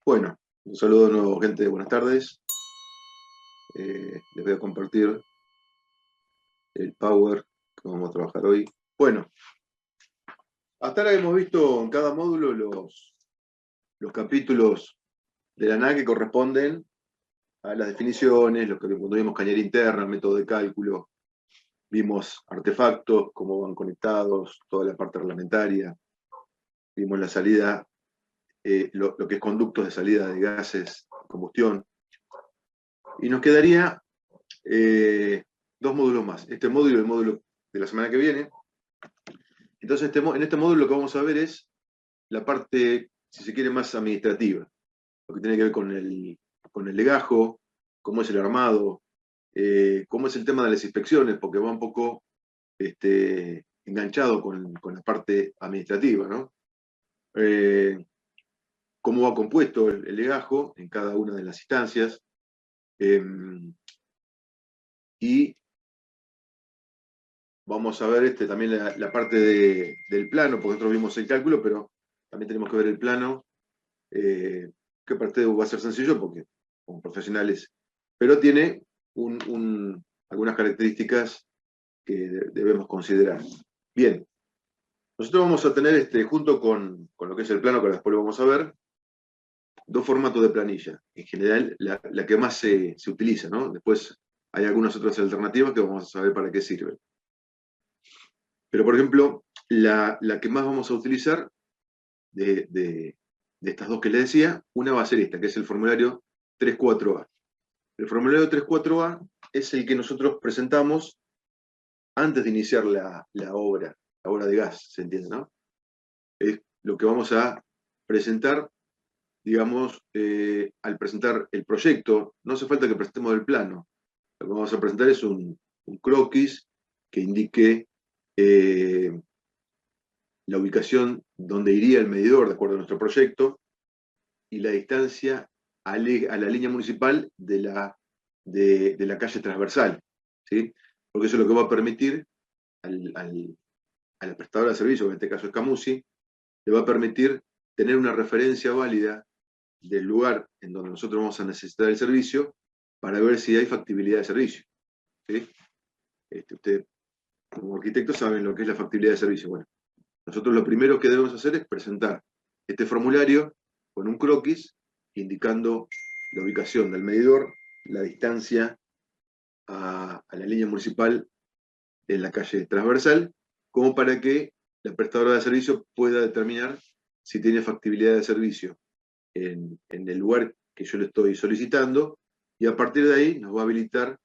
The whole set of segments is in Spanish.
Bueno, un saludo de nuevo, gente. Buenas tardes. Les voy a compartir el Power que vamos a trabajar hoy. Bueno, hasta ahora hemos visto en cada módulo los capítulos de la NA que corresponden a las definiciones, lo que cuando vimos cañería interna, método de cálculo, vimos artefactos, cómo van conectados, toda la parte reglamentaria, vimos la salida, lo que es conductos de salida de gases, combustión, y nos quedaría dos módulos más. Este módulo y el módulo de la semana que viene. Entonces, en este módulo lo que vamos a ver es la parte, si se quiere, más administrativa. Lo que tiene que ver con el legajo, cómo es el armado, cómo es el tema de las inspecciones, porque va un poco enganchado con la parte administrativa, ¿no? Cómo va compuesto el legajo en cada una de las instancias. Y vamos a ver también la parte del plano, porque nosotros vimos el cálculo, pero también tenemos que ver el plano, que parte va a ser sencillo porque como profesionales, pero tiene algunas características que debemos considerar. Bien, nosotros vamos a tener, junto con lo que es el plano, que después lo vamos a ver, dos formatos de planilla. En general, la que más se utiliza, ¿no? Después hay algunas otras alternativas que vamos a saber para qué sirven. Pero, por ejemplo, la que más vamos a utilizar de estas dos que les decía, una va a ser esta, que es el formulario 34A. El formulario 34A es el que nosotros presentamos antes de iniciar la obra de gas, ¿se entiende, no? Es lo que vamos a presentar, digamos, al presentar el proyecto. No hace falta que presentemos el plano. Lo que vamos a presentar es un croquis que indique la ubicación donde iría el medidor, de acuerdo a nuestro proyecto, y la distancia a la línea municipal de la calle transversal, ¿sí? Porque eso es lo que va a permitir a la prestadora de servicio, que en este caso es Camusi, le va a permitir tener una referencia válida del lugar en donde nosotros vamos a necesitar el servicio para ver si hay factibilidad de servicio, ¿sí? Usted, como arquitecto, saben lo que es la factibilidad de servicio. Bueno, nosotros lo primero que debemos hacer es presentar este formulario con un croquis indicando la ubicación del medidor, la distancia a la línea municipal en la calle transversal, como para que la prestadora de servicio pueda determinar si tiene factibilidad de servicio en el lugar que yo le estoy solicitando, y a partir de ahí nos va a habilitar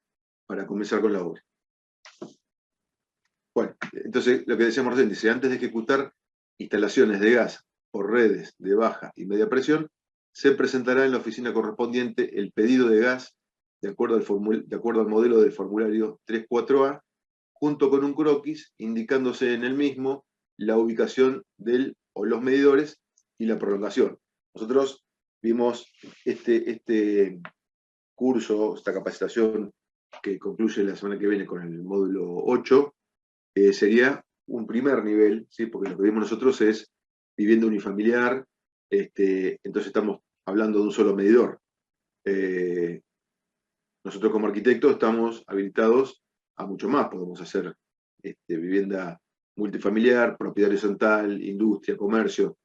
para comenzar con la obra. Bueno, entonces lo que decíamos recién, dice, antes de ejecutar instalaciones de gas por redes de baja y media presión, se presentará en la oficina correspondiente el pedido de gas de acuerdo al modelo del formulario 34A, junto con un croquis indicándose en el mismo la ubicación o los medidores y la prolongación. Nosotros vimos este curso, esta capacitación que concluye la semana que viene con el módulo 8, sería un primer nivel, ¿sí? Porque lo que vimos nosotros es vivienda unifamiliar, entonces estamos hablando de un solo medidor. Nosotros como arquitectos estamos habilitados a mucho más, podemos hacer vivienda multifamiliar, propiedad horizontal, industria, comercio,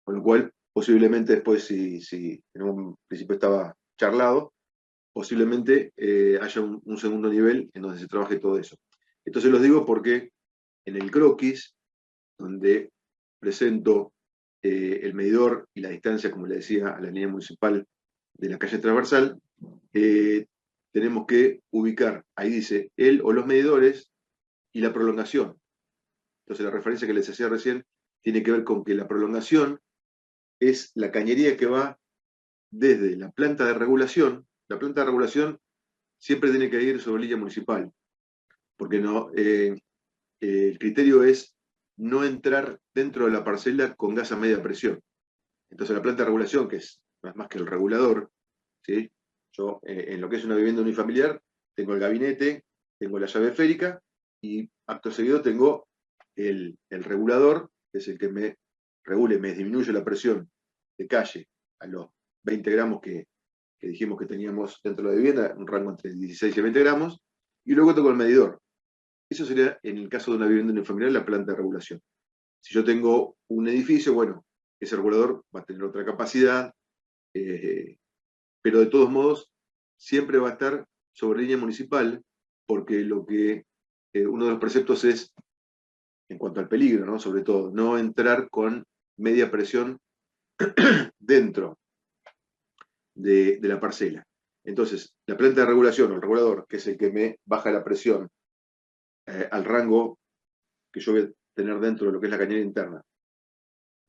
con lo cual posiblemente después, si en un principio estaba charlado, posiblemente haya un segundo nivel en donde se trabaje todo eso. Esto se los digo porque en el croquis, donde presento el medidor y la distancia, como le decía, a la línea municipal de la calle transversal, tenemos que ubicar, ahí dice, el o los medidores y la prolongación. Entonces la referencia que les hacía recién tiene que ver con que la prolongación es la cañería que va desde la planta de regulación. La planta de regulación siempre tiene que ir sobre línea municipal, porque no, el criterio es no entrar dentro de la parcela con gas a media presión. Entonces la planta de regulación, que es más que el regulador, ¿sí? Yo en lo que es una vivienda unifamiliar, tengo el gabinete, tengo la llave esférica, y acto seguido tengo el regulador, que es el que me regule, me disminuye la presión de calle a los 20 gramos que dijimos que teníamos dentro de la vivienda, un rango entre 16 y 20 gramos, y luego tengo el medidor. Eso sería, en el caso de una vivienda unifamiliar, la planta de regulación. Si yo tengo un edificio, bueno, ese regulador va a tener otra capacidad, pero de todos modos, siempre va a estar sobre línea municipal, porque uno de los preceptos es, en cuanto al peligro, ¿no? Sobre todo, no entrar con media presión dentro de la parcela. Entonces, la planta de regulación o el regulador, que es el que me baja la presión al rango que yo voy a tener dentro de lo que es la cañería interna,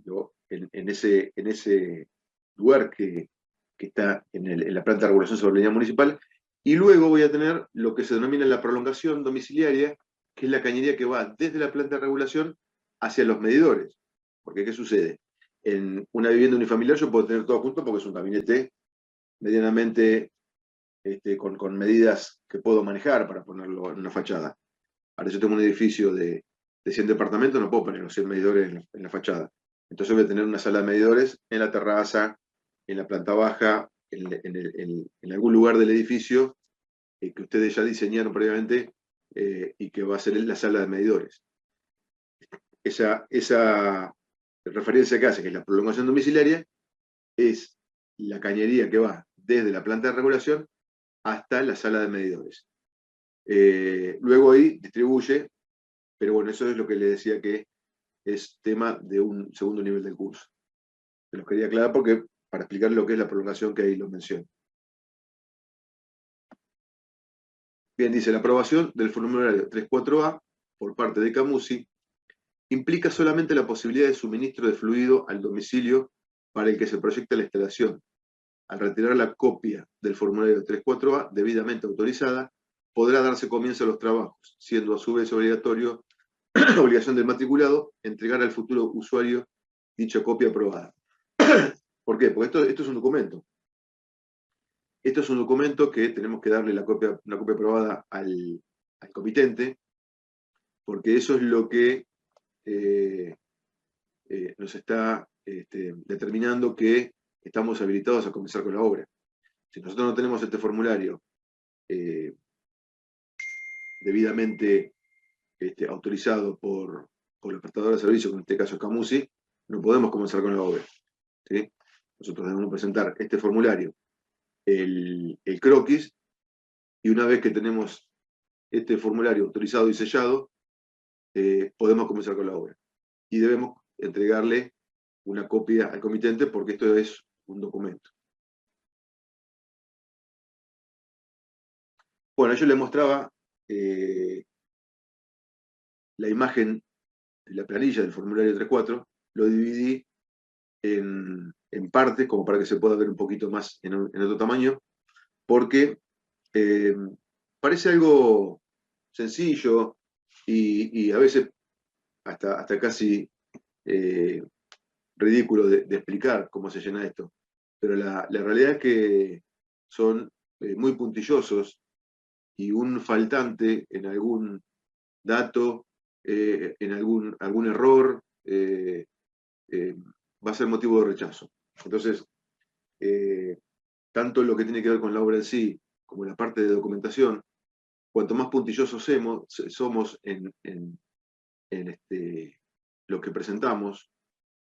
¿no? en ese lugar que está en la planta de regulación sobre línea municipal, y luego voy a tener lo que se denomina la prolongación domiciliaria, que es la cañería que va desde la planta de regulación hacia los medidores. Porque, ¿qué sucede? En una vivienda unifamiliar yo puedo tener todo junto porque es un gabinete medianamente con medidas que puedo manejar para ponerlo en una fachada. Ahora, yo tengo un edificio de 100 departamentos, no puedo poner los 100 medidores en la fachada. Entonces voy a tener una sala de medidores en la terraza, en la planta baja, en algún lugar del edificio que ustedes ya diseñaron previamente y que va a ser la sala de medidores. Esa referencia que hace, que es la prolongación domiciliaria, es la cañería que va desde la planta de regulación hasta la sala de medidores. Luego ahí distribuye, pero bueno, eso es lo que le decía que es tema de un segundo nivel del curso. Se los quería aclarar porque para explicar lo que es la prolongación, que ahí lo menciono. Bien, dice, la aprobación del formulario 34A por parte de Camusi implica solamente la posibilidad de suministro de fluido al domicilio para el que se proyecta la instalación. Al retirar la copia del formulario 34A debidamente autorizada, podrá darse comienzo a los trabajos, siendo a su vez obligatorio, obligación del matriculado, entregar al futuro usuario dicha copia aprobada. ¿Por qué? Porque esto es un documento. Esto es un documento que tenemos que darle una copia aprobada al comitente, porque eso es lo que nos está determinando que estamos habilitados a comenzar con la obra. Si nosotros no tenemos este formulario debidamente autorizado por el prestador de servicio, que en este caso es Camusi, no podemos comenzar con la obra. ¿Sí? Nosotros debemos presentar este formulario, el croquis, y una vez que tenemos este formulario autorizado y sellado, podemos comenzar con la obra. Y debemos entregarle una copia al comitente porque esto es un documento. Bueno, yo les mostraba la imagen de la planilla del formulario 34, lo dividí en partes, como para que se pueda ver un poquito más en otro tamaño, porque parece algo sencillo y a veces hasta casi ridículo de explicar cómo se llena esto. Pero la realidad es que son muy puntillosos y un faltante en algún dato, en algún error, va a ser motivo de rechazo. Entonces, tanto lo que tiene que ver con la obra en sí, como la parte de documentación, cuanto más puntillosos somos en lo que presentamos,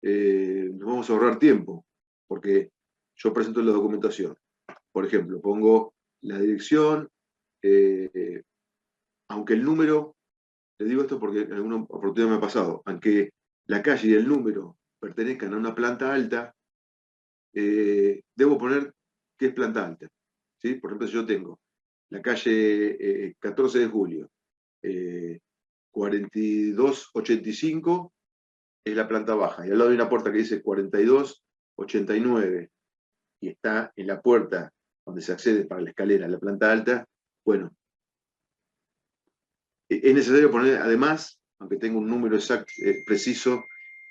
nos vamos a ahorrar tiempo, porque yo presento la documentación. Por ejemplo, pongo la dirección, aunque el número, le digo esto porque en alguna oportunidad me ha pasado, aunque la calle y el número pertenezcan a una planta alta, debo poner qué es planta alta. ¿Sí? Por ejemplo, si yo tengo la calle 14 de julio, 4285 es la planta baja, y al lado hay una puerta que dice 4289, y está en la puerta donde se accede para la escalera a la planta alta, bueno, es necesario poner, además, aunque tenga un número exacto, preciso,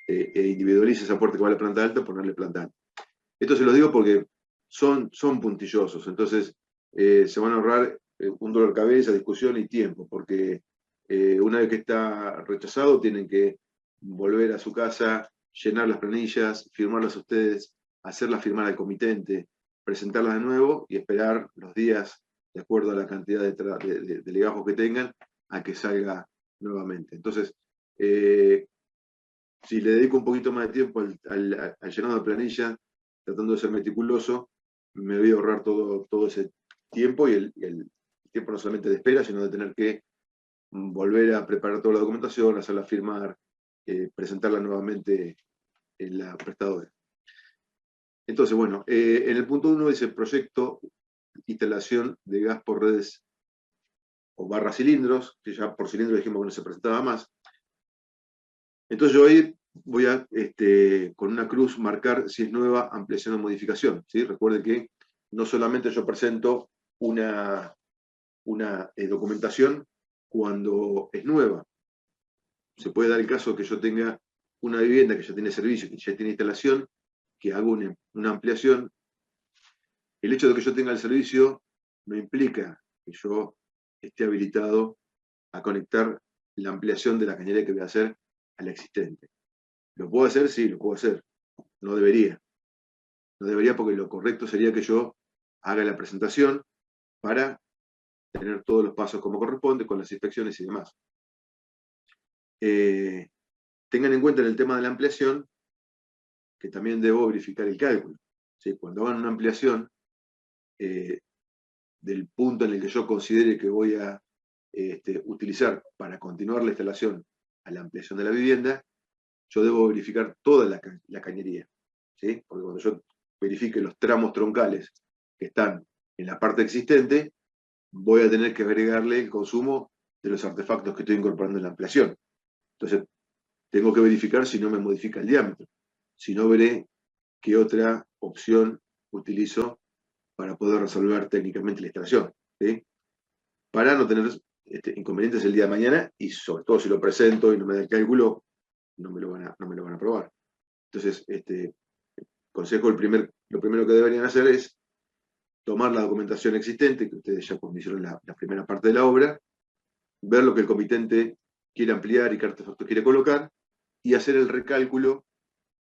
e individualice esa puerta que va a la planta alta, ponerle planta alta. Esto se lo digo porque son puntillosos, entonces se van a ahorrar un dolor de cabeza, discusión y tiempo, porque una vez que está rechazado tienen que volver a su casa, llenar las planillas, firmarlas ustedes, hacerlas firmar al comitente, presentarlas de nuevo y esperar los días, de acuerdo a la cantidad de legajos que tengan, a que salga nuevamente. Entonces, si le dedico un poquito más de tiempo al llenado de planilla, tratando de ser meticuloso, me voy a ahorrar todo ese tiempo y el tiempo no solamente de espera, sino de tener que volver a preparar toda la documentación, hacerla firmar, presentarla nuevamente en la prestadora. Entonces, bueno, en el punto 1 dice proyecto instalación de gas por redes o barra cilindros, que ya por cilindro dijimos que no se presentaba más. Entonces yo ahí voy a, con una cruz, marcar si es nueva, ampliación o modificación. ¿Sí? Recuerden que no solamente yo presento una documentación cuando es nueva. Se puede dar el caso que yo tenga una vivienda que ya tiene servicio, que ya tiene instalación, que hago una ampliación. El hecho de que yo tenga el servicio no implica que yo esté habilitado a conectar la ampliación de la cañería que voy a hacer a la existente. ¿Lo puedo hacer? Sí, lo puedo hacer. No debería. No debería porque lo correcto sería que yo haga la presentación para tener todos los pasos como corresponde, con las inspecciones y demás. Tengan en cuenta en el tema de la ampliación que también debo verificar el cálculo. ¿Sí? Cuando hagan una ampliación del punto en el que yo considere que voy a utilizar para continuar la instalación a la ampliación de la vivienda, yo debo verificar toda la cañería. ¿Sí? Porque cuando yo verifique los tramos troncales que están en la parte existente, voy a tener que agregarle el consumo de los artefactos que estoy incorporando en la ampliación. Entonces, tengo que verificar si no me modifica el diámetro. Si no, veré qué otra opción utilizo para poder resolver técnicamente la instalación. ¿Sí? Para no tener inconvenientes el día de mañana y sobre todo si lo presento y no me da el cálculo, no me lo van a aprobar. Entonces, consejo, lo primero que deberían hacer es tomar la documentación existente, que ustedes ya cuando hicieron la primera parte de la obra, ver lo que el comitente quiere ampliar y qué artefactos quiere colocar, y hacer el recálculo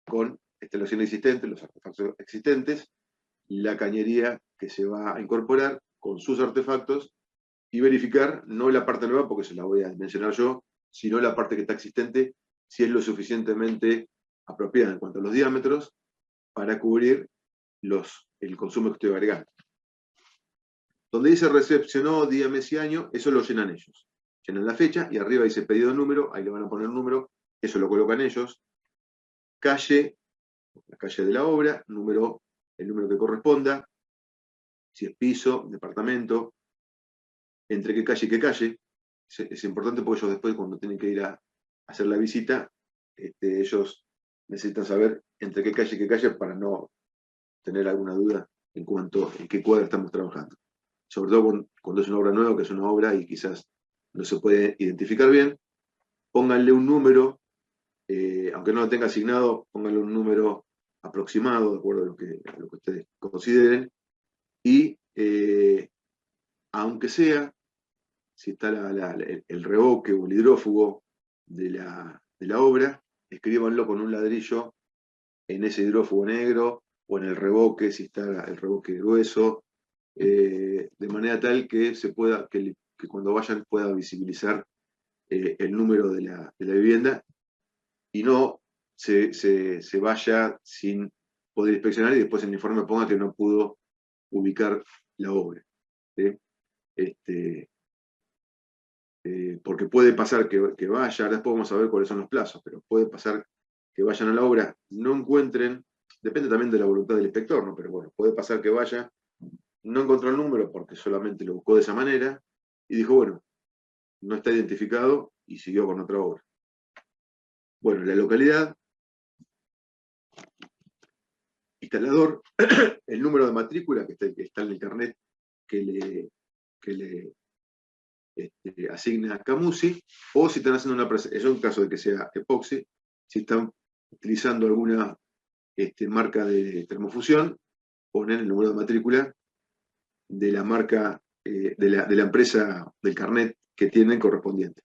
con instalación existente, los artefactos existentes, la cañería que se va a incorporar con sus artefactos, y verificar, no la parte nueva, porque se la voy a mencionar yo, sino la parte que está existente, si es lo suficientemente apropiada en cuanto a los diámetros, para cubrir el consumo que estoy agregando. Donde dice recepcionó día, mes y año, eso lo llenan ellos. Llenan la fecha y arriba dice pedido de número, ahí le van a poner número, eso lo colocan ellos. Calle, la calle de la obra, el número que corresponda, si es piso, departamento, entre qué calle y qué calle. Es importante porque ellos después, cuando tienen que ir a hacer la visita, ellos necesitan saber entre qué calle y qué calle para no tener alguna duda en cuanto a en qué cuadra estamos trabajando. Sobre todo cuando es una obra nueva, que es una obra y quizás no se puede identificar bien, pónganle un número, aunque no lo tenga asignado, pónganle un número aproximado, de acuerdo a lo que ustedes consideren, y aunque sea, si está el revoque o el hidrófugo de la obra, escríbanlo con un ladrillo en ese hidrófugo negro, o en el revoque, si está el revoque grueso, de manera tal que que cuando vayan pueda visibilizar el número de la vivienda y no se vaya sin poder inspeccionar y después en el informe ponga que no pudo ubicar la obra. ¿Sí? Porque puede pasar que vaya, después vamos a ver cuáles son los plazos, pero puede pasar que vayan a la obra, no encuentren, depende también de la voluntad del inspector, ¿no? Pero bueno, puede pasar que vaya, no encontró el número porque solamente lo buscó de esa manera, y dijo, bueno, no está identificado, y siguió con otra obra. Bueno, la localidad, instalador, el número de matrícula que está en el carnet que le asigna Camusi, o si están haciendo una presentación, eso en caso de que sea epoxi, si están utilizando alguna marca de termofusión, ponen el número de matrícula de la marca, de la empresa del carnet que tienen correspondiente.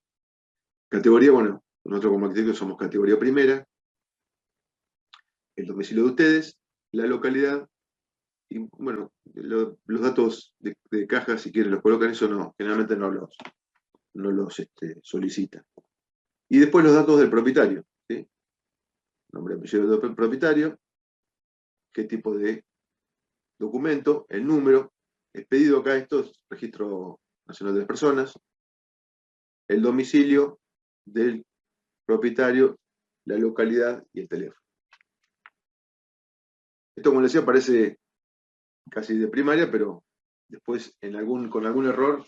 Categoría, bueno, nosotros como arquitectos somos categoría primera, el domicilio de ustedes, la localidad, y bueno, los datos de caja, si quieren, los colocan, eso no, generalmente no los solicitan. Y después los datos del propietario, ¿sí? Nombre, apellido del propietario, qué tipo de documento, el número, expedido acá, esto es Registro Nacional de las Personas, el domicilio del propietario, la localidad y el teléfono. Esto, como les decía, parece casi de primaria, pero después con algún error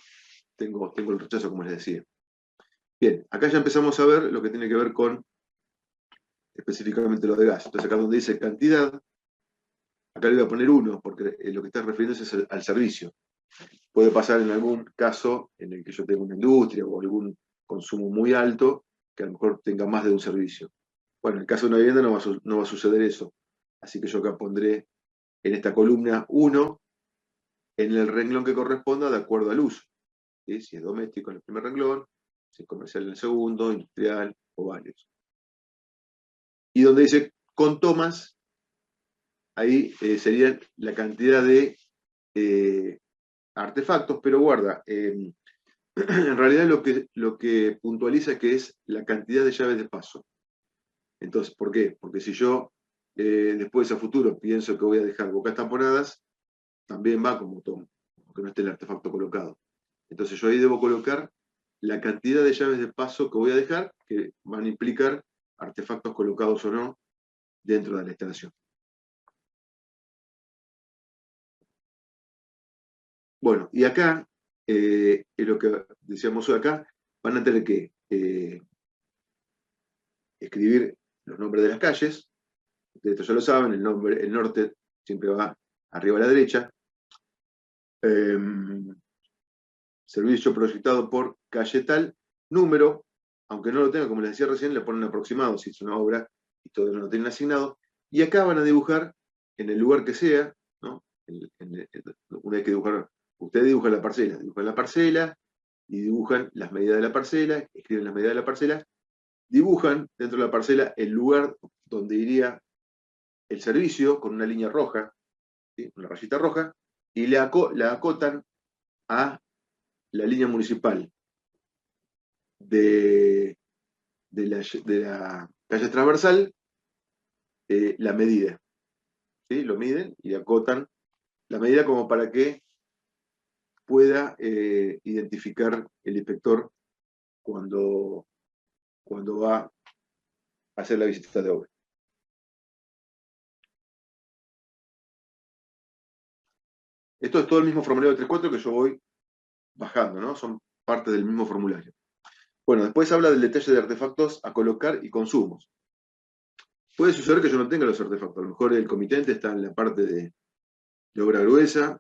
tengo el rechazo, como les decía. Bien, acá ya empezamos a ver lo que tiene que ver con específicamente lo de gas. Entonces acá donde dice cantidad, acá le voy a poner 1, porque lo que está refiriéndose es al servicio. Puede pasar en algún caso en el que yo tenga una industria o algún consumo muy alto, que a lo mejor tenga más de un servicio. Bueno, en el caso de una vivienda no va a suceder eso. Así que yo acá pondré en esta columna 1, en el renglón que corresponda de acuerdo al uso. ¿Sí? Si es doméstico en el primer renglón, si es comercial en el segundo, industrial o varios. Y donde dice con tomas, ahí sería la cantidad de artefactos, pero guarda, en realidad lo que puntualiza que es la cantidad de llaves de paso. Entonces, ¿por qué? Porque si yo después a futuro pienso que voy a dejar bocas tamponadas, también va como toma, aunque no esté el artefacto colocado. Entonces yo ahí debo colocar la cantidad de llaves de paso que voy a dejar, que van a implicar artefactos colocados o no dentro de la instalación. Bueno, y acá, es lo que decíamos hoy acá, van a tener que escribir los nombres de las calles. Ustedes esto ya lo saben, el norte siempre va arriba a la derecha. Servicio proyectado por calle tal, número, aunque no lo tenga, como les decía recién, le ponen aproximado si es una obra y todavía no lo tienen asignado. Y acá van a dibujar en el lugar que sea, ¿no? Una vez que dibujar, ustedes dibujan la parcela y dibujan las medidas de la parcela, escriben las medidas de la parcela, dibujan dentro de la parcela el lugar donde iría el servicio con una línea roja, ¿sí? Una rayita roja, y la acotan a la línea municipal de la calle transversal, la medida. ¿Sí? Lo miden y acotan la medida como para que pueda identificar el inspector cuando va a hacer la visita de obra. Esto es todo el mismo formulario de 3.4 que yo voy bajando, ¿no? Son parte del mismo formulario. Bueno, después habla del detalle de artefactos a colocar y consumos. Puede suceder que yo no tenga los artefactos. A lo mejor el comitente está en la parte de obra gruesa.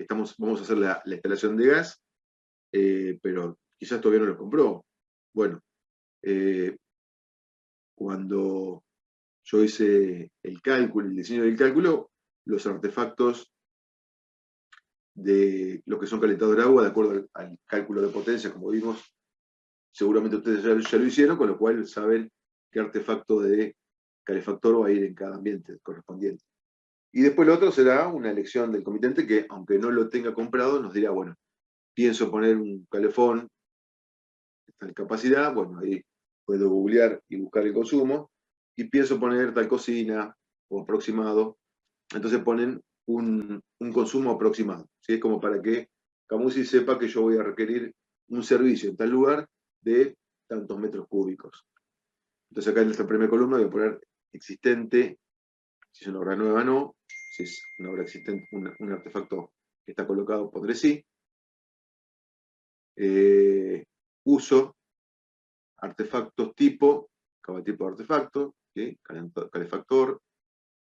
Vamos a hacer la instalación de gas, pero quizás todavía no los compró. Bueno, cuando yo hice el cálculo, el diseño del cálculo, los artefactos de lo que son calentadores de agua, de acuerdo al cálculo de potencia, como vimos, seguramente ustedes ya lo hicieron, con lo cual saben qué artefacto de calefactor va a ir en cada ambiente correspondiente. Y después lo otro será una elección del comitente que, aunque no lo tenga comprado, nos dirá, bueno, pienso poner un calefón de tal capacidad, bueno, ahí puedo googlear y buscar el consumo, y pienso poner tal cocina o aproximado, entonces ponen un consumo aproximado, ¿sí? Es como para que Camusi sepa que yo voy a requerir un servicio en tal lugar de tantos metros cúbicos. Entonces acá en esta primera columna voy a poner existente, si es una obra nueva no, si es una obra existente, un artefacto que está colocado, pondré sí. Uso, artefactos tipo, cada tipo de artefacto, ¿sí? Calefactor,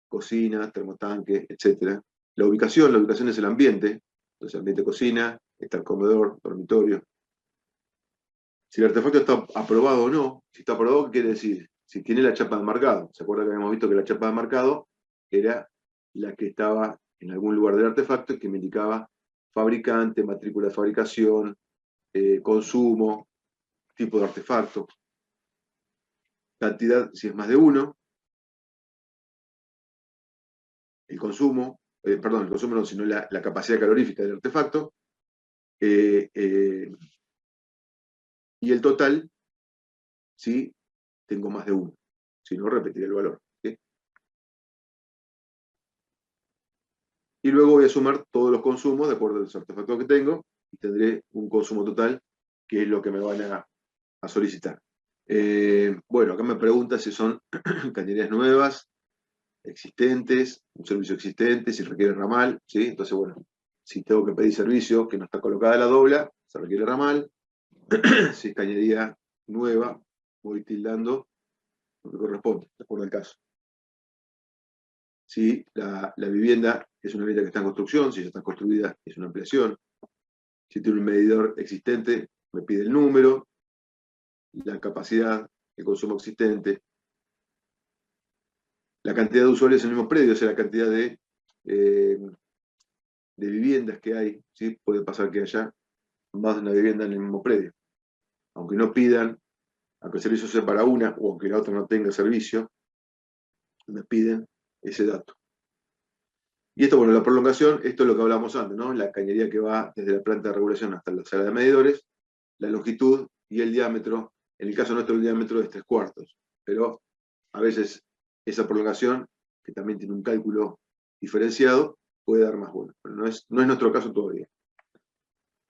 cocina, termotanque, etc. La ubicación es el ambiente, entonces ambiente cocina, está el comedor, dormitorio. Si el artefacto está aprobado o no, si está aprobado, ¿qué quiere decir? Si tiene la chapa de marcado. ¿Se acuerdan que habíamos visto que la chapa de marcado era la que estaba en algún lugar del artefacto y que me indicaba fabricante, matrícula de fabricación, consumo, tipo de artefacto, cantidad, si es más de uno, el consumo, perdón, el consumo no, sino la capacidad calorífica del artefacto, y el total si tengo más de uno. Si no, repetiré el valor. ¿Sí? Y luego voy a sumar todos los consumos de acuerdo a los artefactos que tengo y tendré un consumo total, que es lo que me van a solicitar. Bueno, acá me pregunta si son cañerías nuevas, existentes, un servicio existente, si requiere ramal, ¿sí? Entonces, bueno, si tengo que pedir servicio que no está colocada la dobla, se requiere ramal. Si es cañería nueva, voy tildando lo que corresponde, de acuerdo al caso. Si la vivienda es una vivienda que está en construcción, si ya está construida, es una ampliación. Si tiene un medidor existente, me pide el número, la capacidad, el consumo existente, la cantidad de usuarios en el mismo predio, o sea, la cantidad de viviendas que hay, ¿sí? Puede pasar que haya más de una vivienda en el mismo predio. Aunque no pidan, aunque el servicio sea para una, o aunque la otra no tenga servicio, me piden ese dato. Y esto, bueno, la prolongación, esto es lo que hablamos antes, ¿no? La cañería que va desde la planta de regulación hasta la sala de medidores, la longitud y el diámetro. En el caso nuestro el diámetro es 3/4, pero a veces esa prolongación, que también tiene un cálculo diferenciado, puede dar más bueno, pero no es nuestro caso todavía.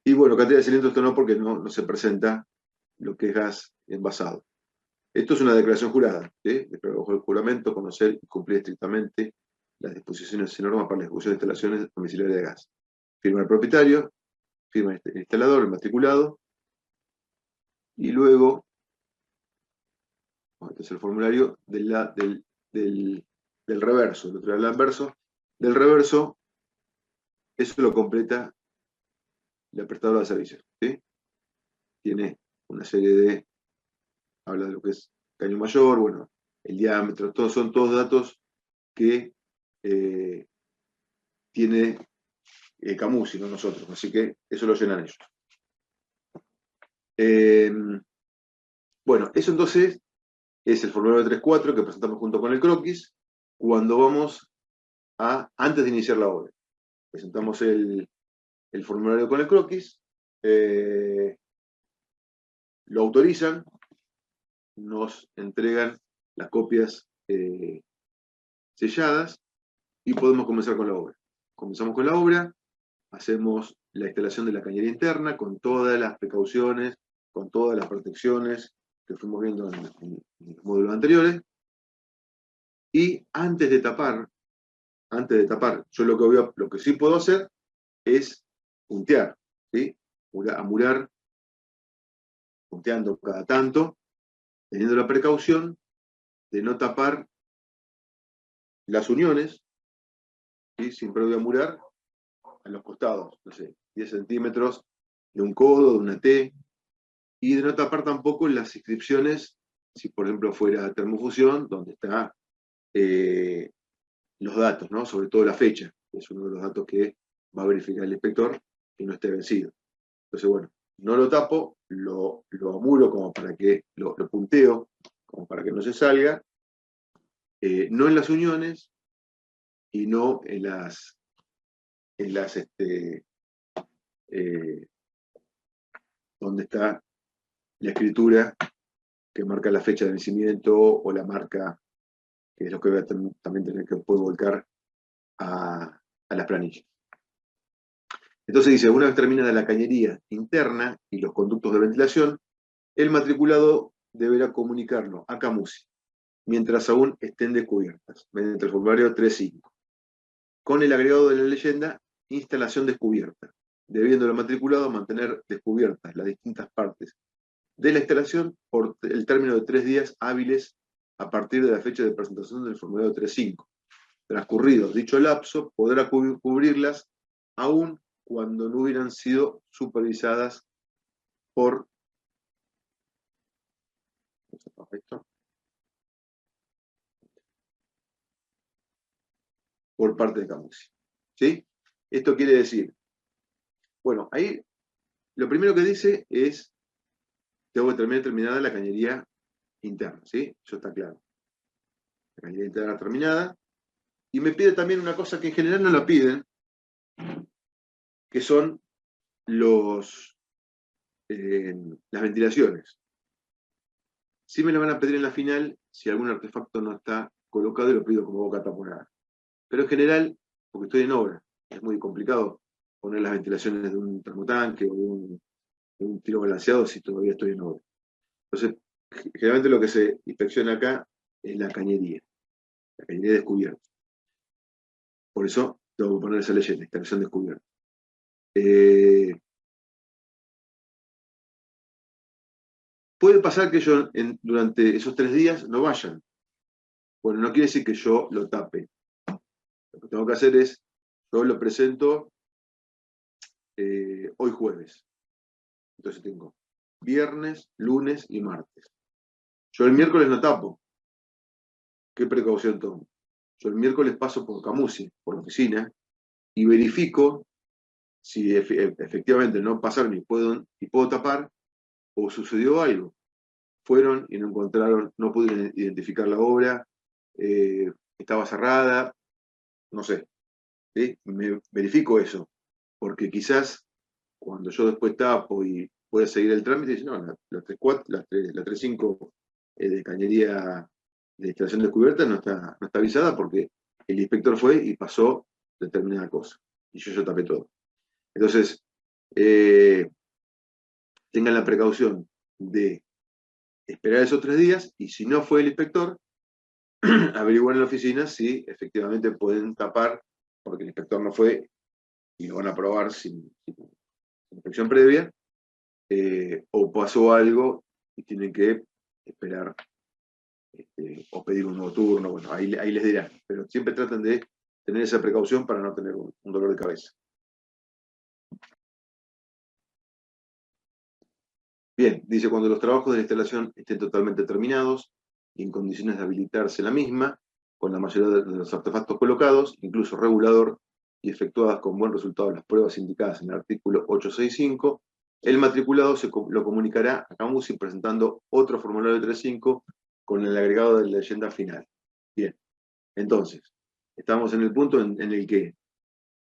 Y bueno, cantidad de cilindros esto no, porque no se presenta lo que es gas envasado. Esto es una declaración jurada, ¿sí? Bajo el juramento, conocer y cumplir estrictamente las disposiciones y normas para la ejecución de instalaciones domiciliarias de gas. Firma el propietario, firma el instalador, el matriculado, y luego, este es el formulario del reverso, el otro del anverso. Del reverso, eso lo completa la prestadora de servicios, ¿sí? Tiene una serie de, habla de lo que es caño mayor, bueno, el diámetro, son todos datos que tiene Camusi, no nosotros, así que eso lo llenan ellos. Bueno, eso entonces es el formulario 3.4 que presentamos junto con el croquis cuando vamos antes de iniciar la obra. Presentamos el formulario con el croquis, lo autorizan, nos entregan las copias selladas y podemos comenzar con la obra. Comenzamos con la obra, hacemos la instalación de la cañería interna con todas las precauciones, con todas las protecciones que fuimos viendo en los módulos anteriores. Y antes de tapar, yo lo que sí puedo hacer es puntear, ¿sí? Amurar, punteando cada tanto, teniendo la precaución de no tapar las uniones, ¿sí? Siempre voy a amurar a los costados, no sé, 10 centímetros de un codo, de una T, y de no tapar tampoco las inscripciones, si por ejemplo fuera termofusión, donde están los datos, ¿no? Sobre todo la fecha, que es uno de los datos que va a verificar el inspector que no esté vencido. Entonces, bueno, no lo tapo, lo amuro como para que, lo punteo, como para que no se salga, no en las uniones y no en las donde está la escritura que marca la fecha de vencimiento o la marca, que es lo que voy a también tener que poder volcar a las planillas. Entonces dice, una vez terminada la cañería interna y los conductos de ventilación, el matriculado deberá comunicarlo a Camusi, mientras aún estén descubiertas, mediante el formulario 3.5, con el agregado de la leyenda instalación descubierta, debiendo el matriculado mantener descubiertas las distintas partes de la instalación por el término de 3 días hábiles a partir de la fecha de presentación del formulario 3.5. Transcurrido dicho lapso, podrá cubrirlas aún cuando no hubieran sido supervisadas por parte de Camusi. ¿Sí? Esto quiere decir, bueno, ahí lo primero que dice es, tengo que tener terminada la cañería interna, ¿sí? Eso está claro. La cañería interna terminada. Y me pide también una cosa que en general no la piden, que son las ventilaciones. Sí me la van a pedir en la final si algún artefacto no está colocado y lo pido como boca taponada. Pero en general, porque estoy en obra, es muy complicado poner las ventilaciones de un termotanque o de un tiro balanceado si todavía estoy en obra. Entonces, generalmente lo que se inspecciona acá es la cañería descubierta. Por eso tengo que poner esa leyenda, instalación descubierta. Puede pasar que yo durante esos 3 días no vayan. Bueno, no quiere decir que yo lo tape. Lo que tengo que hacer es, yo lo presento hoy jueves. Entonces tengo viernes, lunes y martes. Yo el miércoles no tapo. ¿Qué precaución tomo? Yo el miércoles paso por Camusi, por la oficina, y verifico si efectivamente no pasaron y puedo tapar, o sucedió algo. Fueron y no encontraron, no pudieron identificar la obra, estaba cerrada, no sé. ¿Sí? Me verifico eso, porque quizás cuando yo después tapo y pueda seguir el trámite, dice, no, la 3.5 de cañería de instalación descubierta no está avisada porque el inspector fue y pasó determinada cosa. Y yo tapé todo. Entonces, tengan la precaución de esperar esos 3 días y si no fue el inspector, averiguar en la oficina si efectivamente pueden tapar porque el inspector no fue y lo van a probar sin inspección previa, o pasó algo y tienen que esperar o pedir un nuevo turno, bueno, ahí les dirán, pero siempre traten de tener esa precaución para no tener un dolor de cabeza. Bien, dice, cuando los trabajos de la instalación estén totalmente terminados y en condiciones de habilitarse la misma, con la mayoría de los artefactos colocados, incluso regulador, y efectuadas con buen resultado las pruebas indicadas en el artículo 865, el matriculado lo comunicará a Camusi presentando otro formulario 3.5 con el agregado de la leyenda final. Bien, entonces, estamos en el punto en el que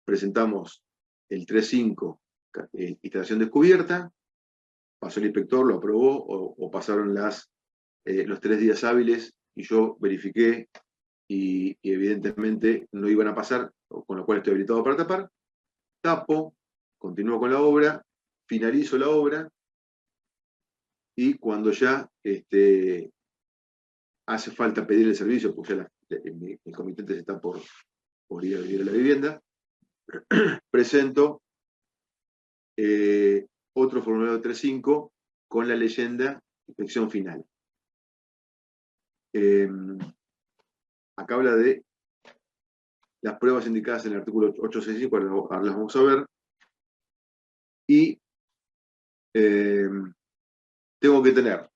presentamos el 3.5, instalación descubierta, pasó el inspector, lo aprobó, o pasaron los 3 días hábiles y yo verifiqué y evidentemente no iban a pasar, con lo cual estoy habilitado para tapar, tapo, continúo con la obra, finalizo la obra y cuando ya hace falta pedir el servicio, porque ya el comitente se está por ir a vivir a la vivienda, presento otro formulario 3.5 con la leyenda inspección final. Acá habla de las pruebas indicadas en el artículo 865, ahora las vamos a ver, y tengo que tener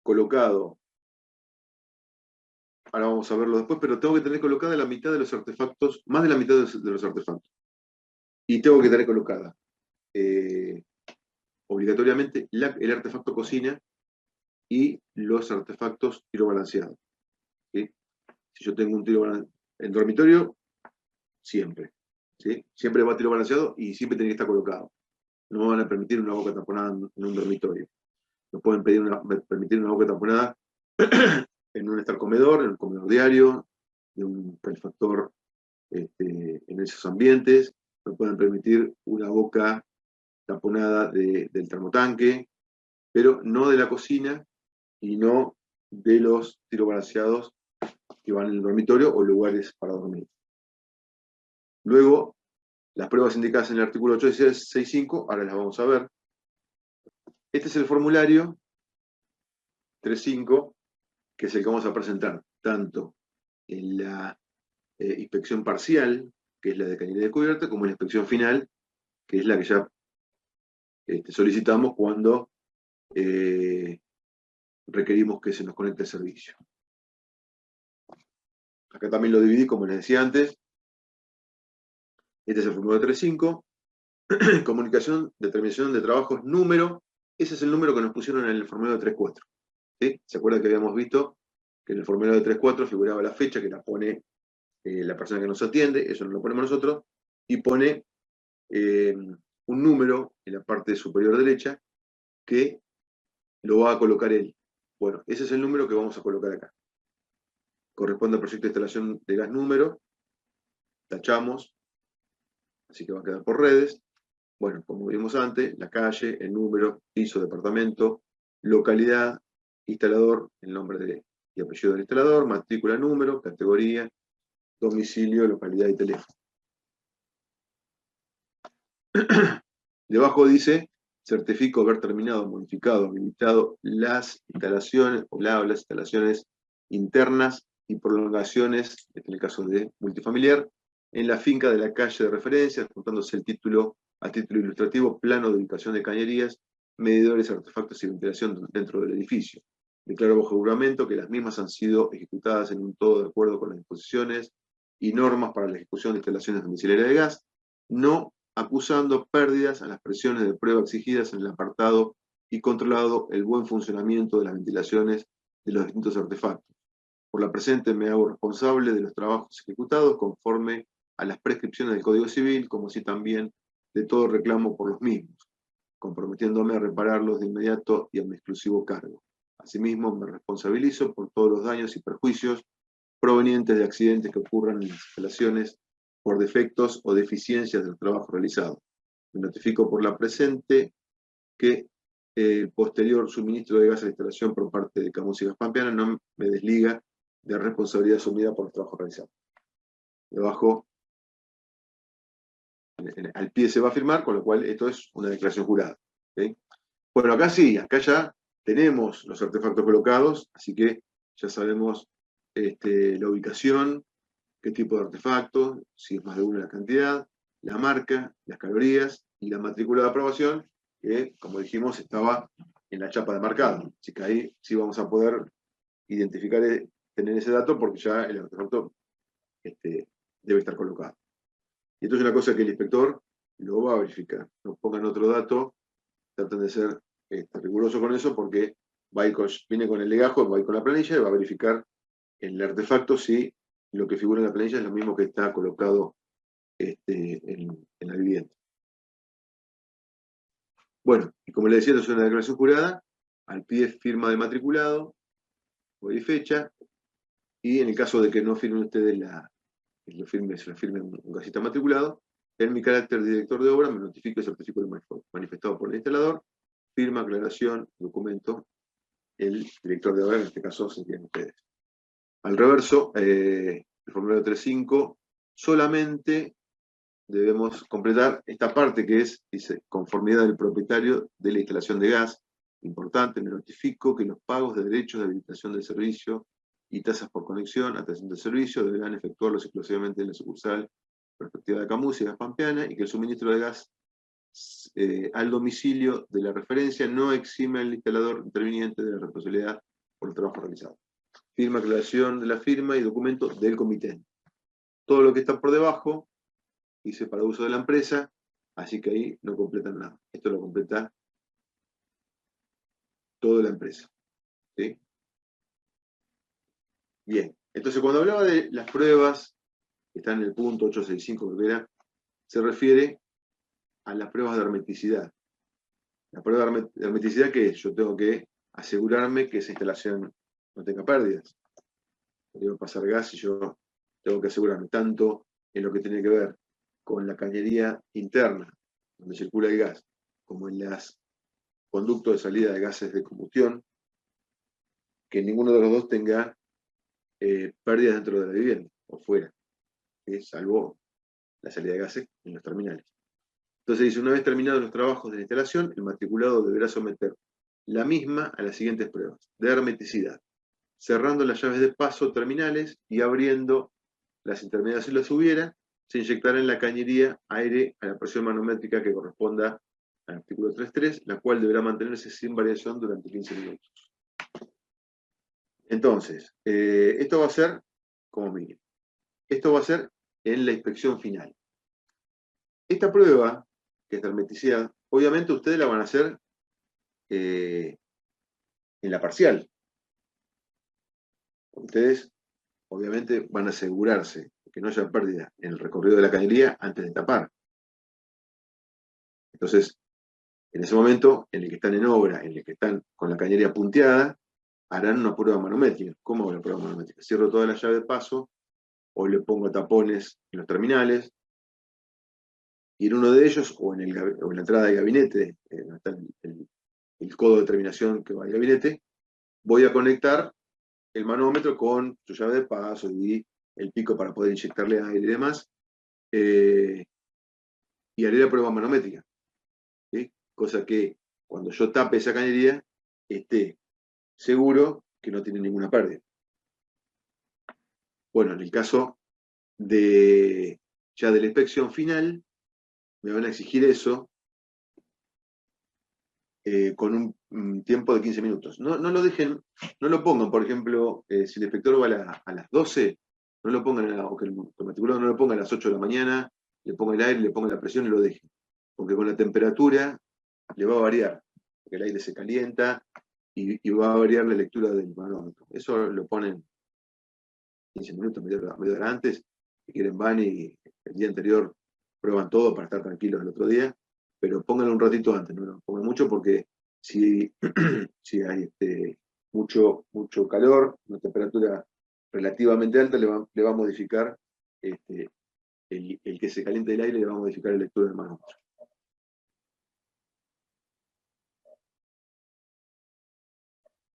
colocado, ahora vamos a verlo después, pero tengo que tener colocada la mitad de los artefactos, más de la mitad de los artefactos. Y tengo que tener colocada obligatoriamente el artefacto cocina y los artefactos tiro balanceado. ¿Sí? Si yo tengo un tiro balanceado en dormitorio, siempre. ¿Sí? Siempre va a tiro balanceado y siempre tiene que estar colocado. No me van a permitir una boca taponada en un dormitorio. No pueden permitir una boca taponada en un estar comedor, en un comedor diario, de un calefactor en esos ambientes. No pueden permitir una boca taponada del termotanque, pero no de la cocina y no de los tirobalanceados que van en el dormitorio o lugares para dormir. Luego, las pruebas indicadas en el artículo 865, ahora las vamos a ver. Este es el formulario 3.5, que es el que vamos a presentar tanto en la inspección parcial, que es la de cañería descubierta, como en la inspección final, que es la que ya solicitamos cuando requerimos que se nos conecte el servicio. Acá también lo dividí, como les decía antes. Este es el formulario 3.5. Comunicación, determinación de trabajos, número. Ese es el número que nos pusieron en el formulario 3.4. ¿Sí? ¿Se acuerdan que habíamos visto que en el formulario 3.4 figuraba la fecha, que la pone la persona que nos atiende, eso no lo ponemos nosotros, y pone un número en la parte superior derecha que lo va a colocar él. Bueno, ese es el número que vamos a colocar acá. Corresponde al proyecto de instalación de gas número, tachamos, así que va a quedar por redes. Bueno, como vimos antes, la calle, el número, piso, departamento, localidad, instalador, el nombre y apellido del instalador, matrícula, número, categoría, domicilio, localidad y teléfono. Debajo dice, certifico haber terminado, modificado, habilitado las instalaciones, o las instalaciones internas y prolongaciones, en el caso de multifamiliar, en la finca de la calle de referencia, adjuntándose el título a título ilustrativo, plano de ubicación de cañerías, medidores, artefactos y ventilación dentro del edificio. Declaro bajo juramento que las mismas han sido ejecutadas en un todo de acuerdo con las disposiciones y normas para la ejecución de instalaciones domiciliarias de gas, no acusando pérdidas a las presiones de prueba exigidas en el apartado y controlado el buen funcionamiento de las ventilaciones de los distintos artefactos. Por la presente me hago responsable de los trabajos ejecutados conforme a las prescripciones del Código Civil, como así también de todo reclamo por los mismos, comprometiéndome a repararlos de inmediato y a mi exclusivo cargo. Asimismo, me responsabilizo por todos los daños y perjuicios provenientes de accidentes que ocurran en las instalaciones por defectos o deficiencias del trabajo realizado. Me notifico por la presente que el posterior suministro de gas a la instalación por parte de Camus y Gas Pampeana no me desliga de responsabilidad asumida por el trabajo realizado. Debajo, al pie se va a firmar, con lo cual esto es una declaración jurada. ¿Okay? Bueno, acá sí, acá ya tenemos los artefactos colocados, así que ya sabemos la ubicación, qué tipo de artefacto, si es más de uno la cantidad, la marca, las calorías y la matrícula de aprobación, que, como dijimos, estaba en la chapa de marcado. Así que ahí sí vamos a poder identificar, tener ese dato, porque ya el artefacto debe estar colocado. Y esto es una cosa que el inspector lo va a verificar. No pongan otro dato, traten de ser riguroso con eso, porque viene con el legajo, va a ir con la planilla y va a verificar en el artefacto si lo que figura en la planilla es lo mismo que está colocado en la vivienda. Bueno, y como les decía, esto es una declaración jurada, al pie firma de matriculado, hoy y fecha, y en el caso de que no firmen ustedes se lo firme un gasista matriculado, en mi carácter de director de obra me notifico y certifico el manifestado por el instalador, firma, aclaración, documento, el director de obra, en este caso serían ustedes. Al reverso, el formulario 3.5, solamente debemos completar esta parte que dice, conformidad del propietario de la instalación de gas. Importante, me notifico que los pagos de derechos de habilitación del servicio y tasas por conexión, atención del servicio, deberán efectuarlos exclusivamente en la sucursal respectiva de Camus y Gas Pampeana, y que el suministro de gas al domicilio de la referencia no exime al instalador interviniente de la responsabilidad por el trabajo realizado. Firma, aclaración de la firma y documento del comité. Todo lo que está por debajo dice para uso de la empresa, así que ahí no completan nada. Esto lo completa toda la empresa. ¿Sí? Bien, entonces cuando hablaba de las pruebas, que están en el punto 865 que era, se refiere a las pruebas de hermeticidad. La prueba de hermeticidad, que es, yo tengo que asegurarme que esa instalación no tenga pérdidas. Debe pasar gas y yo tengo que asegurarme tanto en lo que tiene que ver con la cañería interna, donde circula el gas, como en los conductos de salida de gases de combustión, que ninguno de los dos tenga pérdidas dentro de la vivienda o fuera, salvo la salida de gases en los terminales. Entonces dice, una vez terminados los trabajos de la instalación, el matriculado deberá someter la misma a las siguientes pruebas de hermeticidad, cerrando las llaves de paso terminales y abriendo las intermedias si las hubiera, se inyectará en la cañería aire a la presión manométrica que corresponda al artículo 3.3, la cual deberá mantenerse sin variación durante 15 minutos. Entonces, esto va a ser como mínimo. Esto va a ser en la inspección final. Esta prueba, que es de hermeticidad, obviamente ustedes la van a hacer en la parcial. Ustedes obviamente van a asegurarse de que no haya pérdida en el recorrido de la cañería antes de tapar. Entonces, en ese momento, en el que están en obra, en el que están con la cañería punteada, harán una prueba manométrica. ¿Cómo hago la prueba manométrica? Cierro toda la llave de paso, o le pongo tapones en los terminales, y en uno de ellos, o en la entrada del gabinete, donde está el codo de terminación que va al gabinete, voy a conectar el manómetro con su llave de paso y el pico para poder inyectarle aire y demás, y haré la prueba manométrica, ¿sí? Cosa que cuando yo tape esa cañería, esté seguro que no tiene ninguna pérdida. Bueno, en el caso ya de la inspección final, me van a exigir eso con un tiempo de 15 minutos. No lo dejen, no lo pongan, por ejemplo, si el inspector va a las 12, no lo pongan, o que el matriculado no lo ponga a las 8 de la mañana, le ponga el aire, le ponga la presión y lo dejen. Porque con la temperatura le va a variar, porque el aire se calienta y va a variar la lectura del manómetro. Eso lo ponen 15 minutos, media hora antes, si quieren van y el día anterior prueban todo para estar tranquilos el otro día, pero pónganlo un ratito antes, no lo pongan mucho porque si, si hay mucho calor, una temperatura relativamente alta le va a modificar, el que se caliente el aire le va a modificar la lectura del manómetro.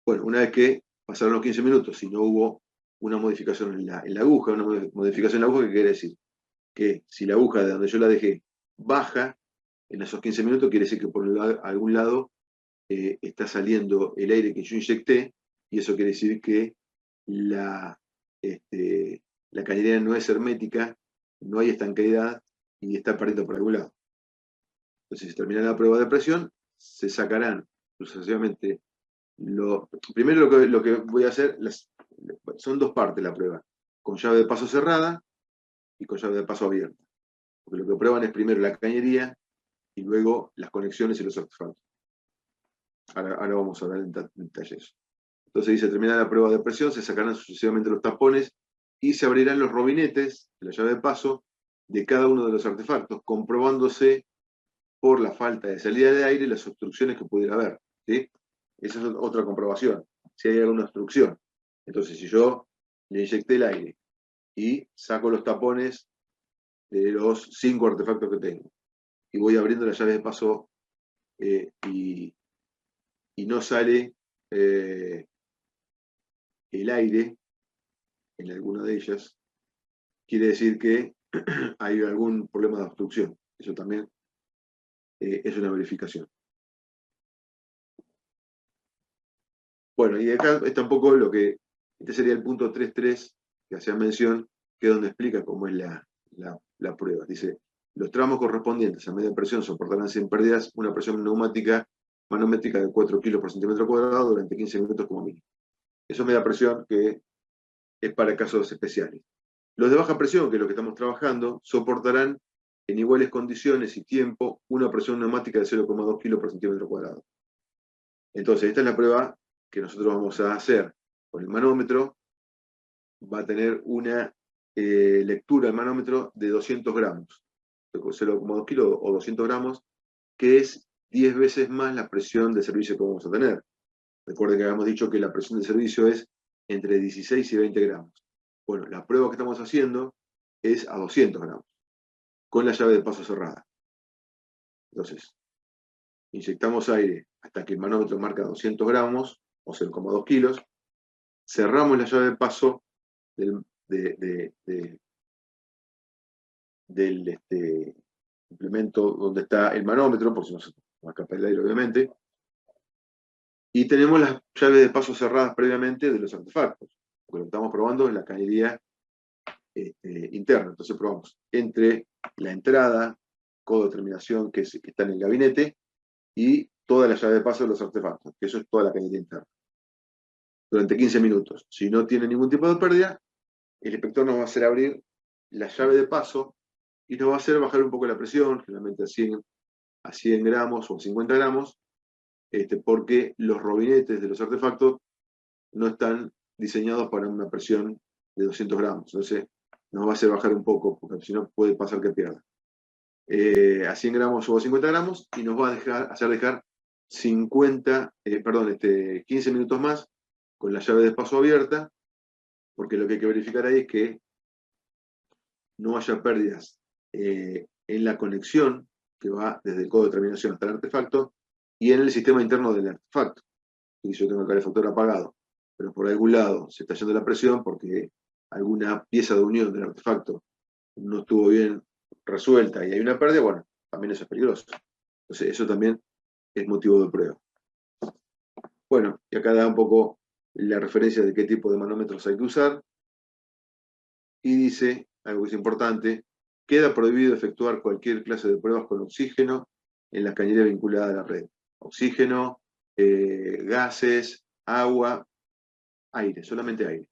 Bueno, una vez que pasaron los 15 minutos, si no hubo una modificación en la aguja, una modificación en la aguja, ¿qué quiere decir? Que si la aguja de donde yo la dejé baja en esos 15 minutos, quiere decir que por algún lado está saliendo el aire que yo inyecté, y eso quiere decir que la cañería no es hermética, no hay estanqueidad y está perdiendo por algún lado. Entonces, si termina la prueba de presión, se sacarán sucesivamente. Primero lo que voy a hacer, son dos partes la prueba, con llave de paso cerrada y con llave de paso abierta. Porque lo que prueban es primero la cañería y luego las conexiones y los artefactos. Ahora vamos a hablar en detalles. Entonces dice, terminada la prueba de presión, se sacarán sucesivamente los tapones y se abrirán los robinetes de la llave de paso de cada uno de los artefactos, comprobándose por la falta de salida de aire y las obstrucciones que pudiera haber, ¿sí? Esa es otra comprobación, si hay alguna obstrucción. Entonces, si yo le inyecté el aire y saco los tapones de los 5 artefactos que tengo, y voy abriendo la llave de paso y no sale el aire en alguna de ellas, quiere decir que hay algún problema de obstrucción. Eso también es una verificación. Bueno, y acá está un poco este sería el punto 3.3 que hacía mención, que es donde explica cómo es la prueba. Dice, los tramos correspondientes a media presión soportarán sin pérdidas una presión neumática manométrica de 4 kilos por centímetro cuadrado durante 15 minutos como mínimo. Eso es media presión, que es para casos especiales. Los de baja presión, que es lo que estamos trabajando, soportarán en iguales condiciones y tiempo una presión neumática de 0,2 kilos por centímetro cuadrado. Entonces, esta es la prueba que nosotros vamos a hacer con el manómetro. Va a tener una lectura del manómetro de 200 gramos, 0,2 kilos o 200 gramos, que es 10 veces más la presión de servicio que vamos a tener. Recuerden que habíamos dicho que la presión de servicio es entre 16 y 20 gramos. Bueno, la prueba que estamos haciendo es a 200 gramos, con la llave de paso cerrada. Entonces, inyectamos aire hasta que el manómetro marca 200 gramos, o 0,2 kilos, cerramos la llave de paso del implemento donde está el manómetro, por si no se va a escapar el aire, obviamente, y tenemos las llaves de paso cerradas previamente de los artefactos, porque lo estamos probando en la cañería interna. Entonces probamos entre la entrada, codo de terminación que está en el gabinete, y toda la llave de paso de los artefactos, que eso es toda la cañería interna, durante 15 minutos. Si no tiene ningún tipo de pérdida, el inspector nos va a hacer abrir la llave de paso y nos va a hacer bajar un poco la presión, generalmente a 100 gramos o a 50 gramos, porque los robinetes de los artefactos no están diseñados para una presión de 200 gramos. Entonces nos va a hacer bajar un poco, porque si no puede pasar que pierda. A 100 gramos o a 50 gramos y nos va a hacer dejar 15 minutos más con la llave de paso abierta, porque lo que hay que verificar ahí es que no haya pérdidas en la conexión que va desde el codo de terminación hasta el artefacto y en el sistema interno del artefacto. Y yo tengo el calefactor apagado, pero por algún lado se está yendo la presión porque alguna pieza de unión del artefacto no estuvo bien resuelta y hay una pérdida, bueno, también eso es peligroso. Entonces eso también es motivo de prueba. Bueno, y acá da un poco la referencia de qué tipo de manómetros hay que usar. Y dice, algo que es importante, queda prohibido efectuar cualquier clase de pruebas con oxígeno en la cañería vinculada a la red. Oxígeno, gases, agua, aire, solamente aire.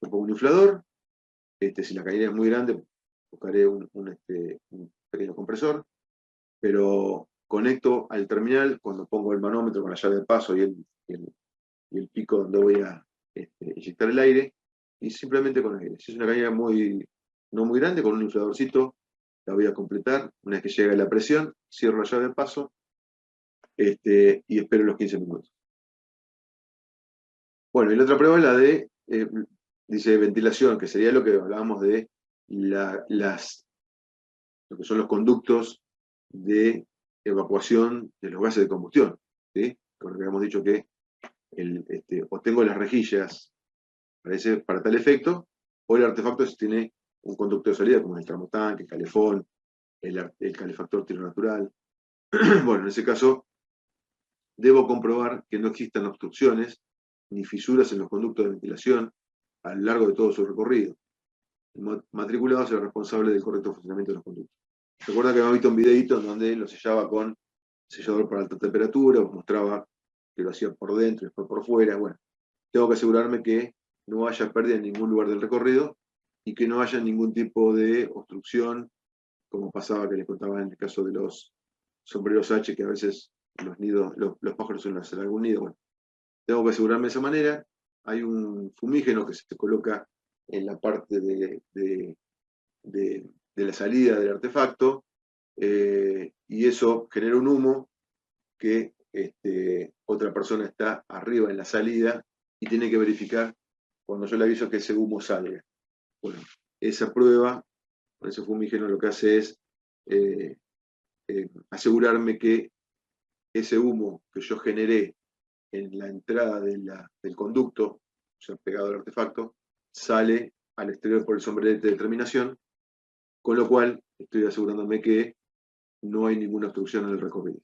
Yo pongo un inflador, si la cañería es muy grande, buscaré un pequeño compresor, pero conecto al terminal cuando pongo el manómetro con la llave de paso y el pico donde voy a inyectar el aire, y simplemente con aire. Si es una cañería no muy grande, con un infladorcito, la voy a completar. Una vez que llegue la presión, cierro la llave de paso y espero los 15 minutos. Bueno, y la otra prueba es la de, dice ventilación, que sería lo que hablábamos de lo que son los conductos de evacuación de los gases de combustión. ¿Sí? Porque habíamos dicho que o tengo las rejillas para tal efecto, o el artefacto tiene un conducto de salida, como el termotanque, el calefón, el calefactor tiro natural. Bueno, en ese caso, debo comprobar que no existan obstrucciones ni fisuras en los conductos de ventilación a lo largo de todo su recorrido. El matriculado es el responsable del correcto funcionamiento de los conductos. Recuerda que habíamos visto un videito en donde lo sellaba con sellador para alta temperatura, os mostraba que lo hacía por dentro y después por fuera. Bueno, tengo que asegurarme que no haya pérdida en ningún lugar del recorrido y que no haya ningún tipo de obstrucción, como pasaba que les contaba en el caso de los sombreros H, que a veces los nidos, los pájaros suelen hacer algún nido. Bueno, tengo que asegurarme de esa manera. Hay un fumígeno que se coloca en la parte de la salida del artefacto, y eso genera un humo que otra persona está arriba en la salida y tiene que verificar cuando yo le aviso que ese humo salga. Bueno, esa prueba, con ese fumígeno, lo que hace es asegurarme que ese humo que yo generé en la entrada del conducto, o sea, pegado al artefacto, sale al exterior por el sombrerete de terminación, con lo cual estoy asegurándome que no hay ninguna obstrucción en el recorrido.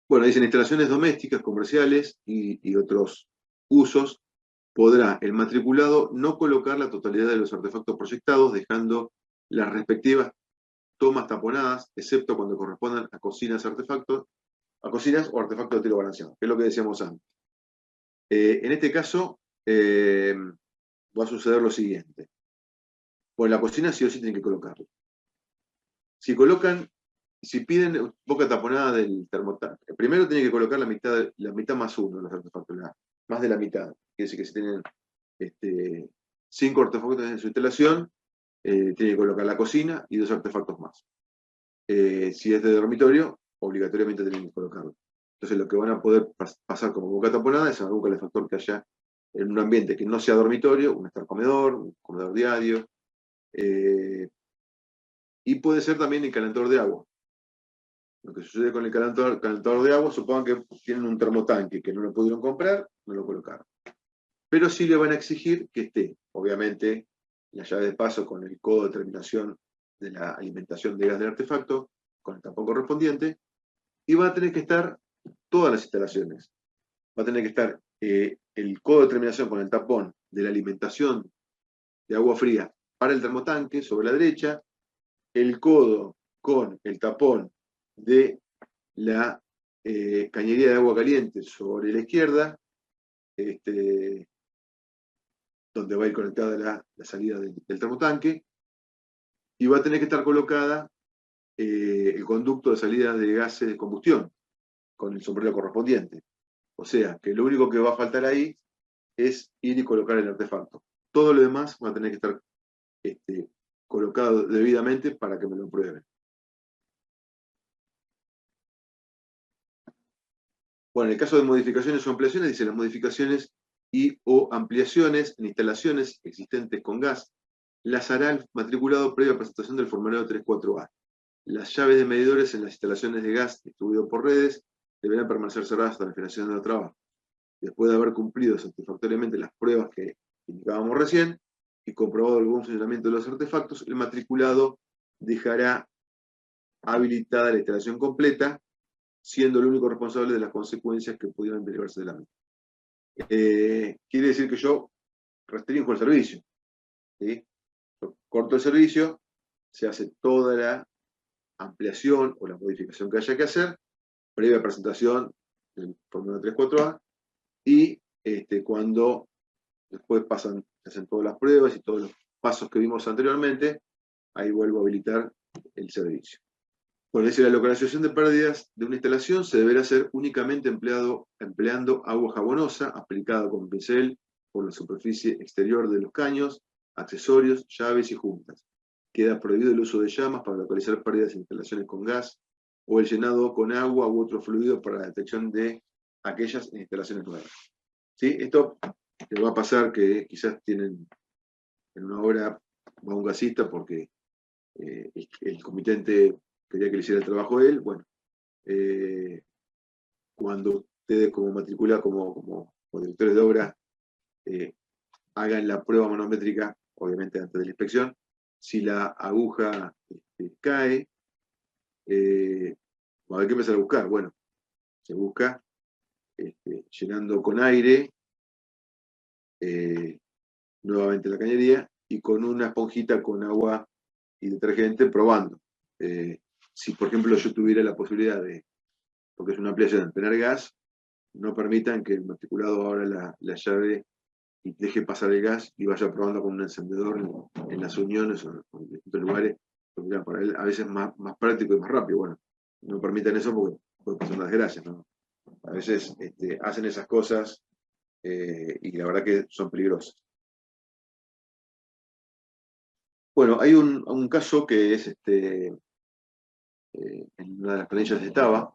Bueno, dicen instalaciones domésticas, comerciales y otros usos, podrá el matriculado no colocar la totalidad de los artefactos proyectados, dejando las respectivas tomas taponadas, excepto cuando correspondan a cocinas o artefactos de tiro balanceado, que es lo que decíamos antes. En este caso, va a suceder lo siguiente. Bueno, la cocina sí o sí tienen que colocarlo. Si piden boca taponada del termotanque, primero tienen que colocar la mitad más uno de los artefactos, más de la mitad. Quiere decir que si tienen 5 artefactos en su instalación, tienen que colocar la cocina y 2 artefactos más. Si es de dormitorio, obligatoriamente tienen que colocarlo. Entonces lo que van a poder pasar como boca taponada es algún calefactor que haya en un ambiente que no sea dormitorio, un estar comedor, un comedor diario, y puede ser también el calentador de agua. Lo que sucede con el calentador de agua, supongan que tienen un termotanque que no lo pudieron comprar, no lo colocaron. Pero sí le van a exigir que esté, obviamente, la llave de paso con el codo de terminación de la alimentación de gas del artefacto, con el tapón correspondiente, y va a tener que estar todas las instalaciones. Va a tener que estar el codo de terminación con el tapón de la alimentación de agua fría para el termotanque sobre la derecha, el codo con el tapón de la cañería de agua caliente sobre la izquierda, donde va a ir conectada la salida del termotanque, y va a tener que estar colocada el conducto de salida de gases de combustión, con el sombrero correspondiente. O sea, que lo único que va a faltar ahí es ir y colocar el artefacto. Todo lo demás va a tener que estar colocado debidamente para que me lo prueben. Bueno, en el caso de modificaciones o ampliaciones, dice las modificaciones y o ampliaciones en instalaciones existentes con gas, las hará el matriculado previa presentación del formulario 34A. Las llaves de medidores en las instalaciones de gas distribuido por redes deberán permanecer cerradas hasta la finalización del trabajo. Después de haber cumplido satisfactoriamente las pruebas que indicábamos recién y comprobado el buen funcionamiento de los artefactos, el matriculado dejará habilitada la instalación completa, siendo el único responsable de las consecuencias que pudieran derivarse de la misma. Quiere decir que yo restringo el servicio. ¿Sí? Yo corto el servicio, se hace toda la ampliación o la modificación que haya que hacer, previa presentación del formulario 34A, y cuando después se hacen todas las pruebas y todos los pasos que vimos anteriormente, ahí vuelvo a habilitar el servicio. Bueno, dice, la localización de pérdidas de una instalación se deberá hacer únicamente empleando agua jabonosa aplicada con pincel por la superficie exterior de los caños, accesorios, llaves y juntas. Queda prohibido el uso de llamas para localizar pérdidas en instalaciones con gas o el llenado con agua u otro fluido para la detección de aquellas en instalaciones nuevas. ¿Sí? Esto le va a pasar que quizás tienen en una hora va un gasista porque el comitente quería que le hiciera el trabajo él. Bueno, cuando ustedes como matriculada, como directores de obra, hagan la prueba manométrica, obviamente antes de la inspección, si la aguja cae, va a haber que empezar a buscar. Bueno, se busca llenando con aire nuevamente la cañería y con una esponjita con agua y detergente probando. Si, por ejemplo, yo tuviera la posibilidad de, porque es una ampliación, de tener gas, no permitan que el matriculado abra la llave y deje pasar el gas y vaya probando con un encendedor en las uniones o en distintos lugares, porque para él a veces es más práctico y más rápido. Bueno, no permitan eso porque puede pasar una desgracia, ¿no? A veces hacen esas cosas y la verdad que son peligrosas. Bueno, hay un caso que es en una de las planillas estaba,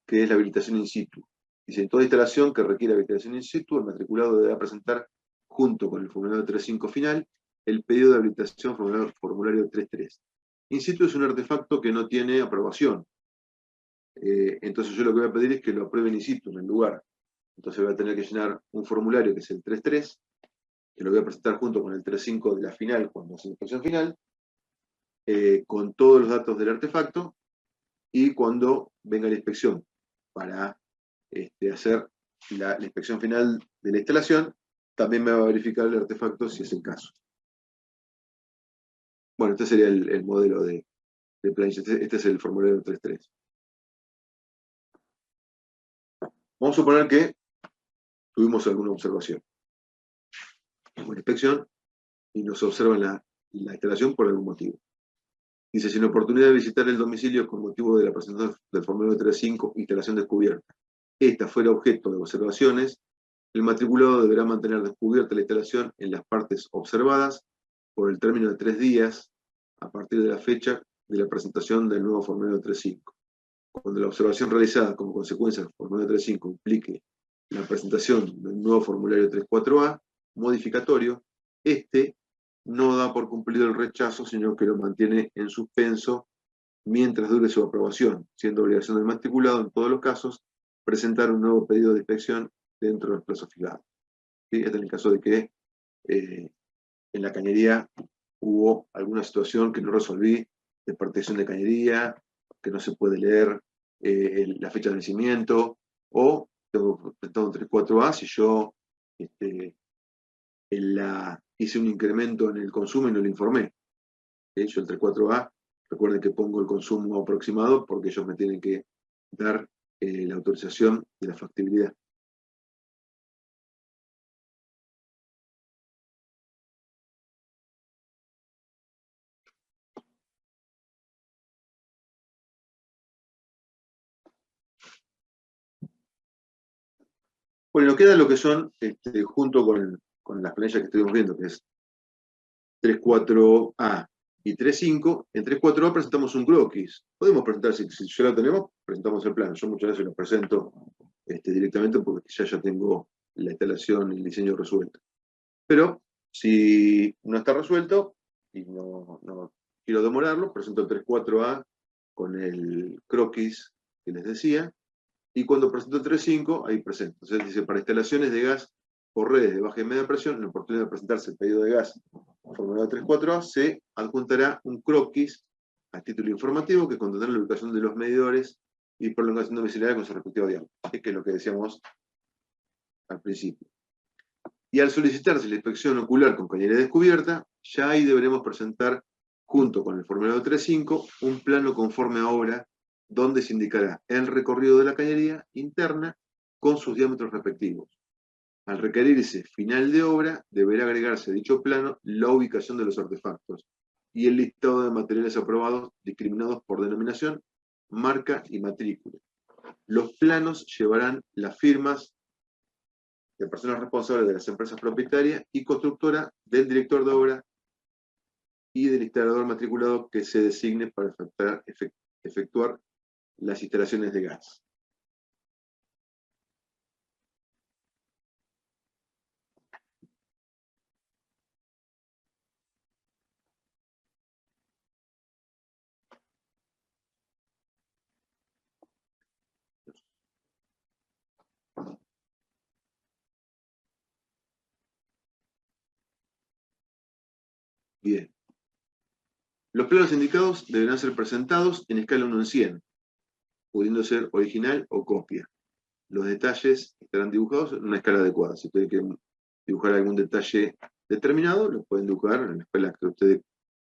que es la habilitación in situ. Dice, en toda instalación que requiera habilitación in situ, el matriculado deberá presentar, junto con el formulario 3.5 final, el pedido de habilitación formulario 3.3. In situ es un artefacto que no tiene aprobación. Entonces yo lo que voy a pedir es que lo aprueben in situ, en el lugar. Entonces voy a tener que llenar un formulario que es el 3.3, que lo voy a presentar junto con el 3.5 de la final, cuando hace la inspección final, con todos los datos del artefacto, y cuando venga la inspección para hacer la inspección final de la instalación, también me va a verificar el artefacto si es el caso. Bueno, este sería el modelo de planilla. Este es el formulario 3.3. Vamos a suponer que tuvimos alguna observación. Una inspección y nos observan la instalación por algún motivo. Dice, sin oportunidad de visitar el domicilio con motivo de la presentación del formulario 3.5, instalación descubierta, esta fuera objeto de observaciones, el matriculado deberá mantener descubierta la instalación en las partes observadas por el término de 3 días a partir de la fecha de la presentación del nuevo formulario 3.5. Cuando la observación realizada como consecuencia del formulario 3.5 implique la presentación del nuevo formulario 3.4a modificatorio, este no da por cumplido el rechazo, sino que lo mantiene en suspenso mientras dure su aprobación, siendo obligación del matriculado en todos los casos presentar un nuevo pedido de inspección dentro del plazo fijado. ¿Sí? Este es el caso de que en la cañería hubo alguna situación que no resolví, de partición de cañería, que no se puede leer la fecha de vencimiento, o tengo presentado un 3.4a si yo hice un incremento en el consumo y no lo informé. Yo el 3.4a, recuerden que pongo el consumo aproximado porque ellos me tienen que dar la autorización de la factibilidad. Bueno, nos queda lo que son, junto con las planillas que estuvimos viendo, que es 3.4a y 3.5. En 3.4a presentamos un croquis. Podemos presentar, si ya lo tenemos, presentamos el plano. Yo muchas veces lo presento directamente porque ya tengo la instalación y el diseño resuelto. Pero si no está resuelto y no quiero demorarlo, presento el 3.4a con el croquis que les decía, y cuando presento el 3.5, ahí presento. Entonces dice, para instalaciones de gas por redes de baja y media presión, en la oportunidad de presentarse el pedido de gas formulado 3.4a, se adjuntará un croquis a título informativo que contendrá la ubicación de los medidores y prolongación domiciliaria con su respectivo diámetro, que es lo que decíamos al principio. Y al solicitarse la inspección ocular con cañería descubierta, ya ahí deberemos presentar, junto con el formulario 3.5, un plano conforme a obra, donde se indicará el recorrido de la cañería interna con sus diámetros respectivos. Al requerirse final de obra, deberá agregarse a dicho plano la ubicación de los artefactos y el listado de materiales aprobados discriminados por denominación, marca y matrícula. Los planos llevarán las firmas de personas responsables de las empresas propietarias y constructora, del director de obra y del instalador matriculado que se designe para efectuar las instalaciones de gas. Bien. Los planos indicados deberán ser presentados en escala 1 en 100, pudiendo ser original o copia. Los detalles estarán dibujados en una escala adecuada. Si ustedes quieren dibujar algún detalle determinado, lo pueden dibujar en la escala que ustedes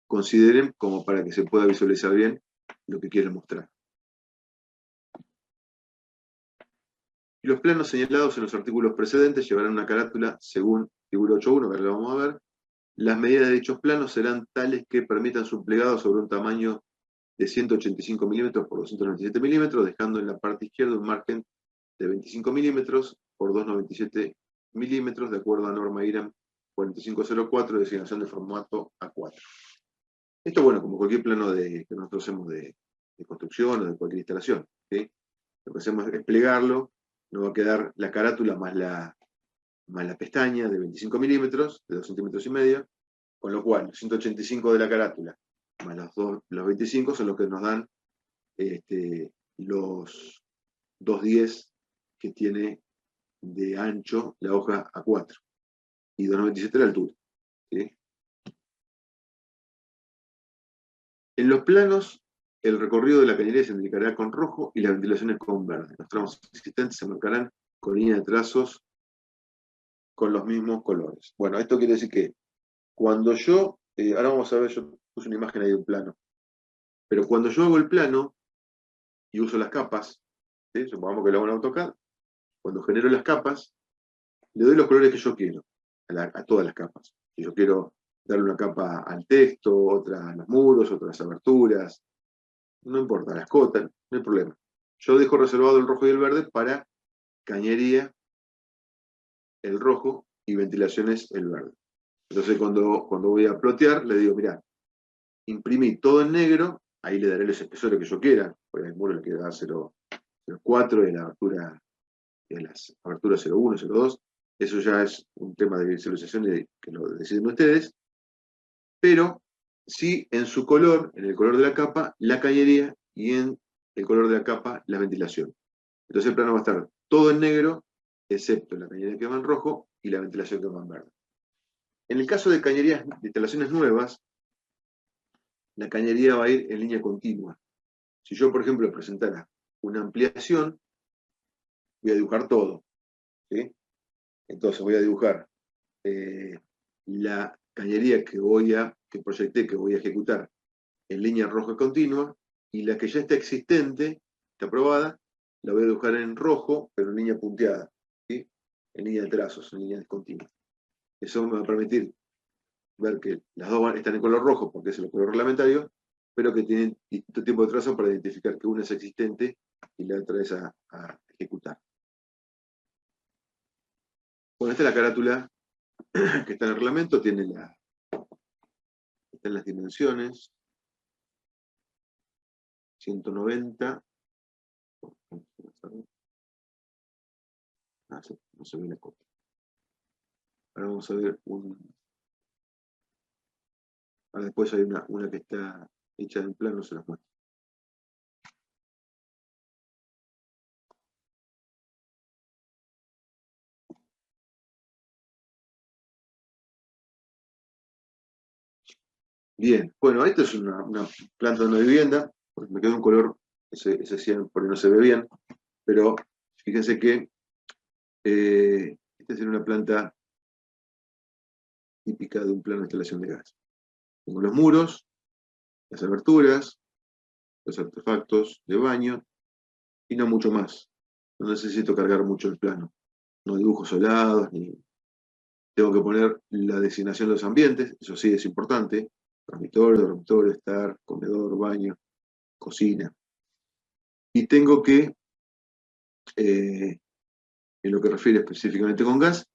consideren como para que se pueda visualizar bien lo que quieren mostrar. Y los planos señalados en los artículos precedentes llevarán una carátula según figura 8.1, que ahora lo vamos a ver. Las medidas de dichos planos serán tales que permitan su plegado sobre un tamaño de 185 milímetros por 297 milímetros, dejando en la parte izquierda un margen de 25 milímetros por 297 milímetros, de acuerdo a norma IRAM 4504, de designación de formato A4. Esto, bueno, como cualquier plano que nosotros hacemos de construcción o de cualquier instalación, ¿sí? Lo que hacemos es desplegarlo, nos va a quedar la carátula más la pestaña de 25 milímetros, de 2,5 centímetros, con lo cual los 185 de la carátula más los 25 son los que nos dan los 2,10 que tiene de ancho la hoja A4 y 2,97 de altura, ¿sí? En los planos, el recorrido de la cañería se indicará con rojo y las ventilaciones con verde. Los tramos existentes se marcarán con línea de trazos con los mismos colores. Bueno, esto quiere decir que cuando yo, ahora vamos a ver, yo puse una imagen ahí de un plano, pero cuando yo hago el plano y uso las capas, ¿sí? Supongamos que lo hago en AutoCAD, cuando genero las capas, le doy los colores que yo quiero a todas las capas. Si yo quiero darle una capa al texto, otra a los muros, otra a las aberturas, no importa, las cotas, no hay problema. Yo dejo reservado el rojo y el verde para cañería, el rojo, y ventilaciones, el verde. Entonces cuando voy a plotear, le digo, mirá, imprimí todo en negro, ahí le daré los espesores que yo quiera, por el muro le quiero dar 0,4 y la abertura, de las aberturas 0,1, 0,2, eso ya es un tema de visualización que lo deciden ustedes, pero sí en su color, en el color de la capa, la cañería, y en el color de la capa, la ventilación. Entonces el plano va a estar todo en negro, excepto la cañería que va en rojo y la ventilación que va en verde. En el caso de cañerías, de instalaciones nuevas, la cañería va a ir en línea continua. Si yo, por ejemplo, presentara una ampliación, voy a dibujar todo, ¿sí? Entonces voy a dibujar la cañería que proyecté, que voy a ejecutar en línea roja continua, y la que ya está existente, está aprobada, la voy a dibujar en rojo, pero en línea punteada, ¿sí? En línea de trazos, en línea discontinua. Eso me va a permitir ver que las dos están en color rojo, porque es el color reglamentario, pero que tienen distinto tiempo de trazo para identificar que una es existente y la otra es a ejecutar. Bueno, esta es la carátula que está en el reglamento, están las dimensiones, 190, no se ve la copia. Ahora vamos a ver ahora después hay una que está hecha en plano, se las muestro. Bien, bueno, esta es una planta de una vivienda, porque me quedó un color, ese sí, porque no se ve bien, pero fíjense que esta es una planta típica de un plano de instalación de gas. Tengo los muros, las aberturas, los artefactos de baño, y no mucho más. No necesito cargar mucho el plano. No dibujos solados, ni tengo que poner la designación de los ambientes, eso sí es importante. Dormitorio, estar, comedor, baño, cocina. Y tengo que, en lo que refiere específicamente con gas,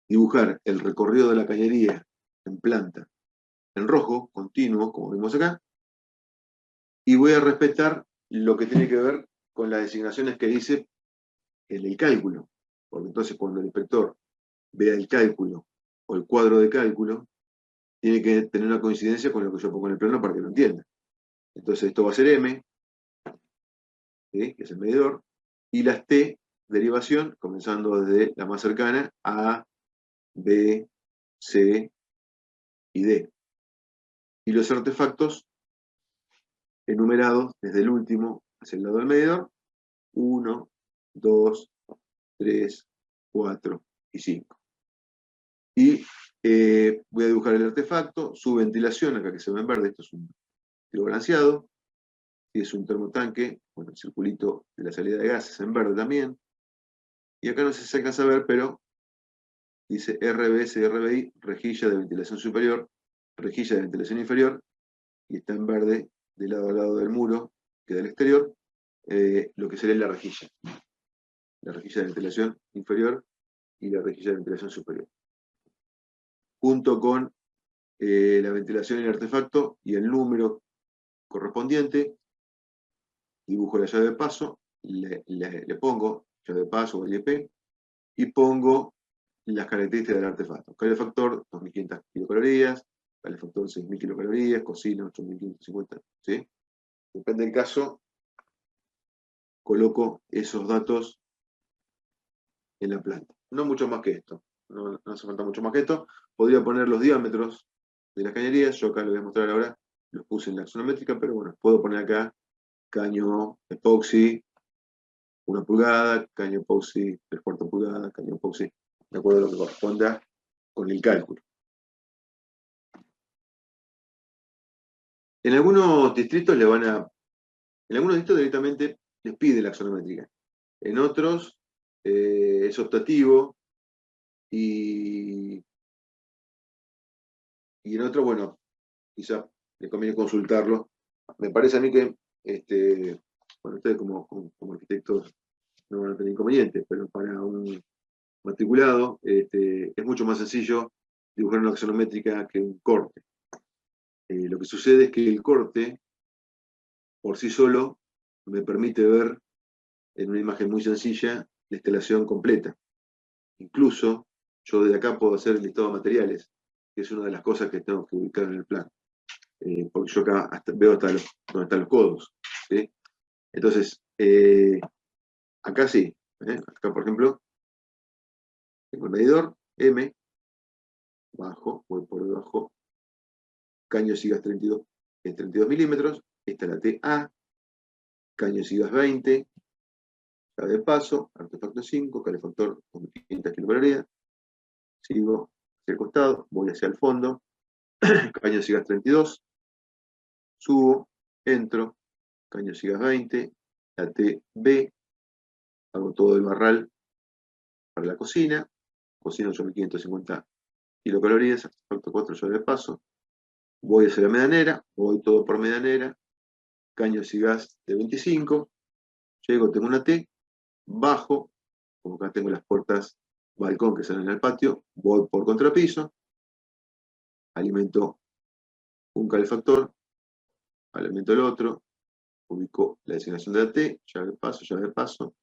dibujar el recorrido de la cañería en planta en rojo, continuo, como vemos acá, y voy a respetar lo que tiene que ver con las designaciones que dice en el cálculo, porque entonces cuando el inspector vea el cálculo o el cuadro de cálculo, tiene que tener una coincidencia con lo que yo pongo en el plano para que lo entienda. Entonces esto va a ser M, ¿sí?, que es el medidor, y las T, derivación, comenzando desde la más cercana, A, B, C y D. Y los artefactos enumerados desde el último hacia el lado del medidor, 1, 2, 3, 4 y 5. Y voy a dibujar el artefacto, su ventilación, acá que se ve en verde, esto es un tiro balanceado, y es un termotanque, bueno, el circulito de la salida de gases en verde también, y acá no sé si se alcanza a ver, pero dice RBS y RBI, rejilla de ventilación superior, rejilla de ventilación inferior, y está en verde de lado a lado del muro, que da al exterior, lo que sería la rejilla de ventilación inferior y la rejilla de ventilación superior. Junto con la ventilación y el artefacto y el número correspondiente, dibujo la llave de paso, le pongo llave de paso o LP, y pongo las características del artefacto. Calefactor, 2500 kilocalorías, calefactor 6000 kilocalorías, cocina 8550, ¿sí? Depende del caso, coloco esos datos en la planta. No mucho más que esto, no hace falta mucho más que esto. Podría poner los diámetros de las cañerías, yo acá lo voy a mostrar ahora, los puse en la axonométrica, pero bueno, puedo poner acá caño epoxi 1 pulgada, caño epoxi 3/4 pulgada, caño epoxi, de acuerdo a lo que corresponda con el cálculo. En algunos distritos directamente les pide la axonométrica. En otros es optativo y en otros, bueno, quizá les conviene consultarlo. Me parece a mí que, bueno, ustedes como arquitectos no van a tener inconvenientes, pero para un matriculado es mucho más sencillo dibujar una axonométrica que un corte. Lo que sucede es que el corte, por sí solo, me permite ver en una imagen muy sencilla la instalación completa. Incluso, yo desde acá puedo hacer el listado de materiales, que es una de las cosas que tengo que ubicar en el plan. Porque yo acá veo hasta donde están los codos, ¿sí? Entonces, acá sí, acá por ejemplo, tengo el medidor, M, bajo, voy por debajo, caño SIGAS 32, 32 milímetros, esta es la TA, caño SIGAS 20, llave de paso, artefacto 5, calefactor 500 kilocalorías, sigo hacia el costado, voy hacia el fondo, caño SIGAS 32, subo, entro, caño SIGAS 20, la TB, hago todo el barral para la cocina 8550 kilocalorías, artefacto 4, llave de paso, voy hacia la medianera, voy todo por medianera, caño SIGAS de 25, llego, tengo una T, bajo, como acá tengo las puertas balcón que sale en el patio, voy por contrapiso, alimento un calefactor, alimento el otro, ubico la designación de la T, llave de paso,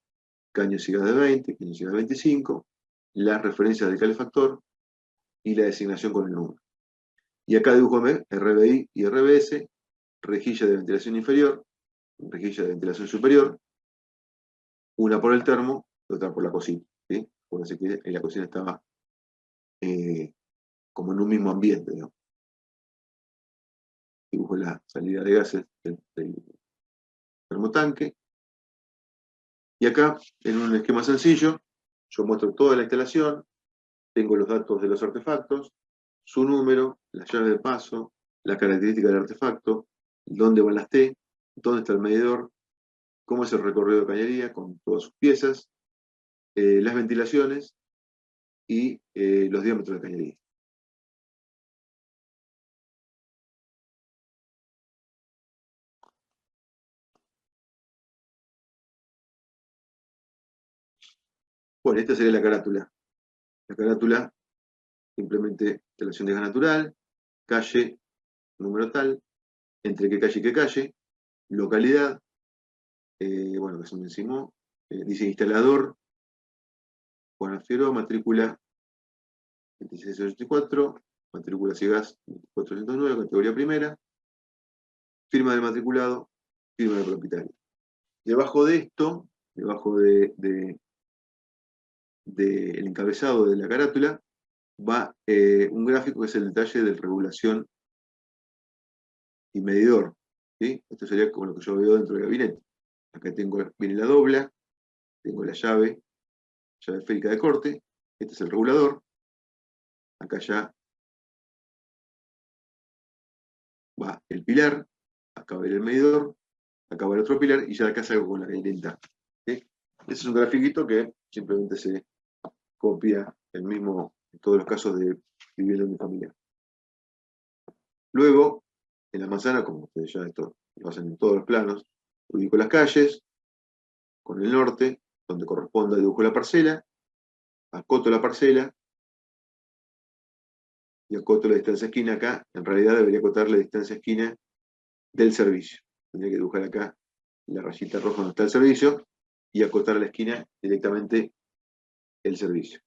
caños y gas de 20, caños y gas de 25, las referencias del calefactor y la designación con el número. Y acá dibujo RBI y RBS, rejilla de ventilación inferior, rejilla de ventilación superior, una por el termo y otra por la cocina. ¿Sí? Acuérdense que en la cocina estaba como en un mismo ambiente, digamos. Dibujo la salida de gases del termotanque. Y acá, en un esquema sencillo, yo muestro toda la instalación, tengo los datos de los artefactos, su número, la llave de paso, la característica del artefacto, dónde van las T, dónde está el medidor, cómo es el recorrido de cañería con todas sus piezas, las ventilaciones y los diámetros de cañería. Bueno, esta sería la carátula. La carátula, simplemente instalación de gas natural, calle, número tal, entre qué calle y qué calle, localidad, bueno, que se me encimó, dice instalador, Juan Fierro, matrícula 2684, matrícula CIGAS 409, categoría primera, firma del matriculado, firma del propietario. Debajo de esto, debajo del encabezado de la carátula, va un gráfico que es el detalle de regulación y medidor. ¿Sí? Esto sería como lo que yo veo dentro del gabinete. Acá viene la dobla, tengo la llave esférica de corte, este es el regulador, acá ya va el pilar, acá va el medidor, acá va el otro pilar y ya acá salgo con la cañería interna. ¿Sí? Este es un grafiquito que simplemente se copia el mismo en todos los casos de vivienda unifamiliar. Luego, en la manzana, como ustedes ya esto lo hacen en todos los planos, ubico las calles con el norte, donde corresponda dibujo la parcela, acoto la parcela y acoto la distancia esquina acá. En realidad debería acotar la distancia esquina del servicio. Tendría que dibujar acá la rayita roja donde está el servicio y acotar a la esquina directamente el servicio